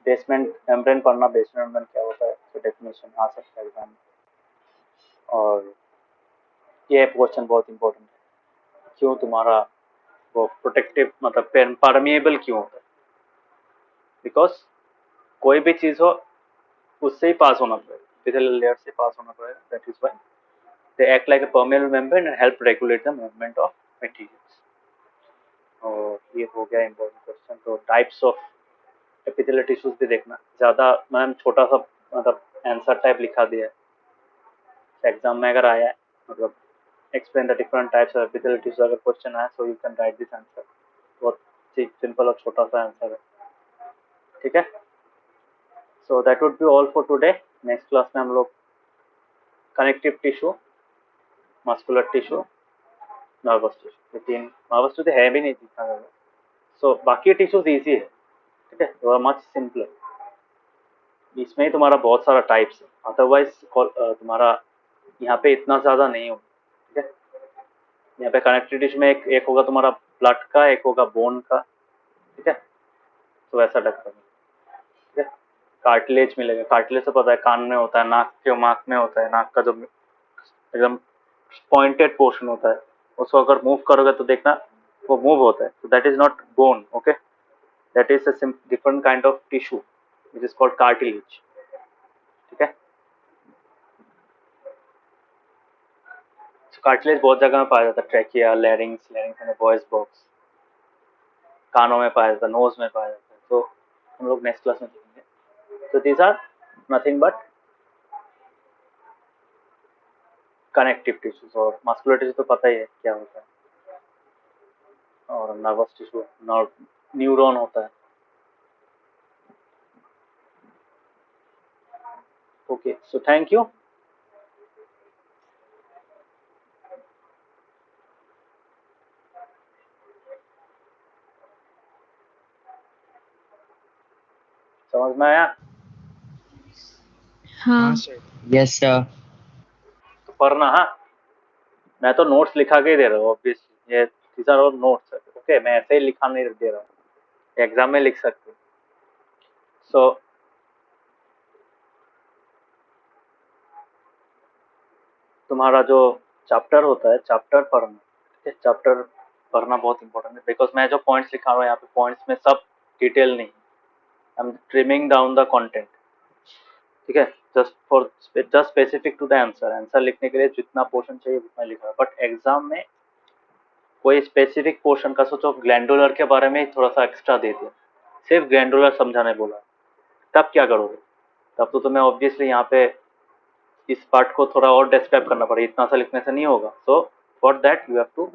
बेसमेंट मेम्ब्रेन पढ़ना, बेसमेंट मेम्ब्रेन क्या होता है, तो डेफिनेशन आ सकता है एग्जाम में। और ये क्वेश्चन बहुत इंपॉर्टेंट है, क्यों तुम्हारा वो प्रोटेक्टिव मतलब परमिएबल क्यों होता है? बिकॉज कोई भी चीज हो उससे ही पास होना पड़ेगा, एपिथेलियल लेयर से पास होना पड़ेगा, that is why they act like a permeable membrane and help regulate the movement of materials. और ये हो गया इम्पोर्टेंट क्वेश्चन। तो टाइप्स ऑफ एपिथेलियल टिश्यूज भी देखना, ज़्यादा मैंने छोटा सा मतलब आंसर टाइप लिखा दिया है, एग्जाम में अगर आया है मतलब explain the different types of epithelial tissues, अगर क्वेश्चन आया so you can write this answer. बहुत सिंपल और छोटा सा आंसर है, ठीक है। So that would be all for today. Next class में हम लोग connective tissue, muscular tissue, nervous tissue, ये तीन, नर्वस टिश्यू है भी नहीं दिखा गया। सो बाकी टिश्यूज इजी है, ठीक है, मच सिंपल। इसमें ही तुम्हारा बहुत सारा टाइप्स है, अदरवाइज तुम्हारा यहाँ पे इतना ज़्यादा नहीं होगा, ठीक है। यहाँ पे कनेक्टिव टिश्यू में एक होगा तुम्हारा ब्लड का, एक होगा बोन का, ठीक है, तो ऐसा टाइप का, ठीक है। कार्टिलेज मिलेगा, कार्टिलेज तो पता है कान में होता है, नाक में होता है, नाक का जो एकदम पॉइंटेड पोर्शन होता है, उसको अगर मूव करोगे तो देखना वो मूव होता है, तो that is not bone, okay, that is a different kind of tissue which is called cartilage, ठीक है। कार्टिलेज बहुत जगह में पाया जाता है, ट्रैकिया, लैरिंग्स, लैरिंग्स में वॉइस बॉक्स, कानों में पाया जाता है, नोज में पाया जाता है, तो हम लोग नेक्स्ट क्लास में देखेंगे। तो these are nothing but connective tissues. और मस्कुलर टिश्यू तो पता ही है क्या होता है, और नर्वस टिश्यू न्यूरॉन होता है, ओके। So thank you. समझ में आया? हाँ हाँ सर। Yes, sir. तो पढ़ना, हाँ, मैं तो नोट्स लिखा के ही दे रहा हूँ ऑब्वियसली, ये these are all notes, okay, मैं ऐसे ही लिखा नहीं दे रहा हूँ, एग्जाम में लिख सकते हो। सो तुम्हारा जो चैप्टर होता है, चैप्टर पढ़ना, ठीक है, चैप्टर पढ़ना बहुत इंपॉर्टेंट है, बिकॉज मैं जो पॉइंट्स लिखा रहा हूँ यहाँ पे, पॉइंट्स में सब डिटेल नहीं, I am trimming down the content, ठीक है, just specific to the answer. Answer लिखने के लिए जितना पोर्शन चाहिए उतना लिखा है, बट एग्जाम में कोई स्पेसिफिक पोर्शन का सोचो, ग्लैंडुलर के बारे में थोड़ा सा एक्स्ट्रा दे दिया, सिर्फ ग्लैंडुलर समझाने बोला, तब क्या करोगे? तब तो तुम्हें ऑब्वियसली यहाँ पे इस पार्ट को थोड़ा और डिस्क्राइब करना पड़ेगा, इतना सा लिखने से नहीं होगा। So for that you have to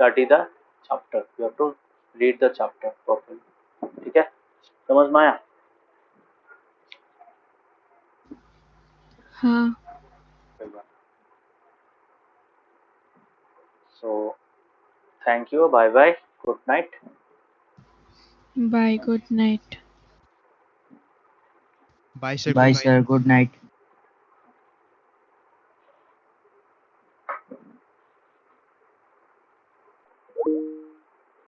study the chapter, you have to read the chapter properly, ठीक है, समझ में आया? हाँ so thank you, bye bye, good night. Bye. Good night. Bye, sir. Bye, Good night. sir. Good night.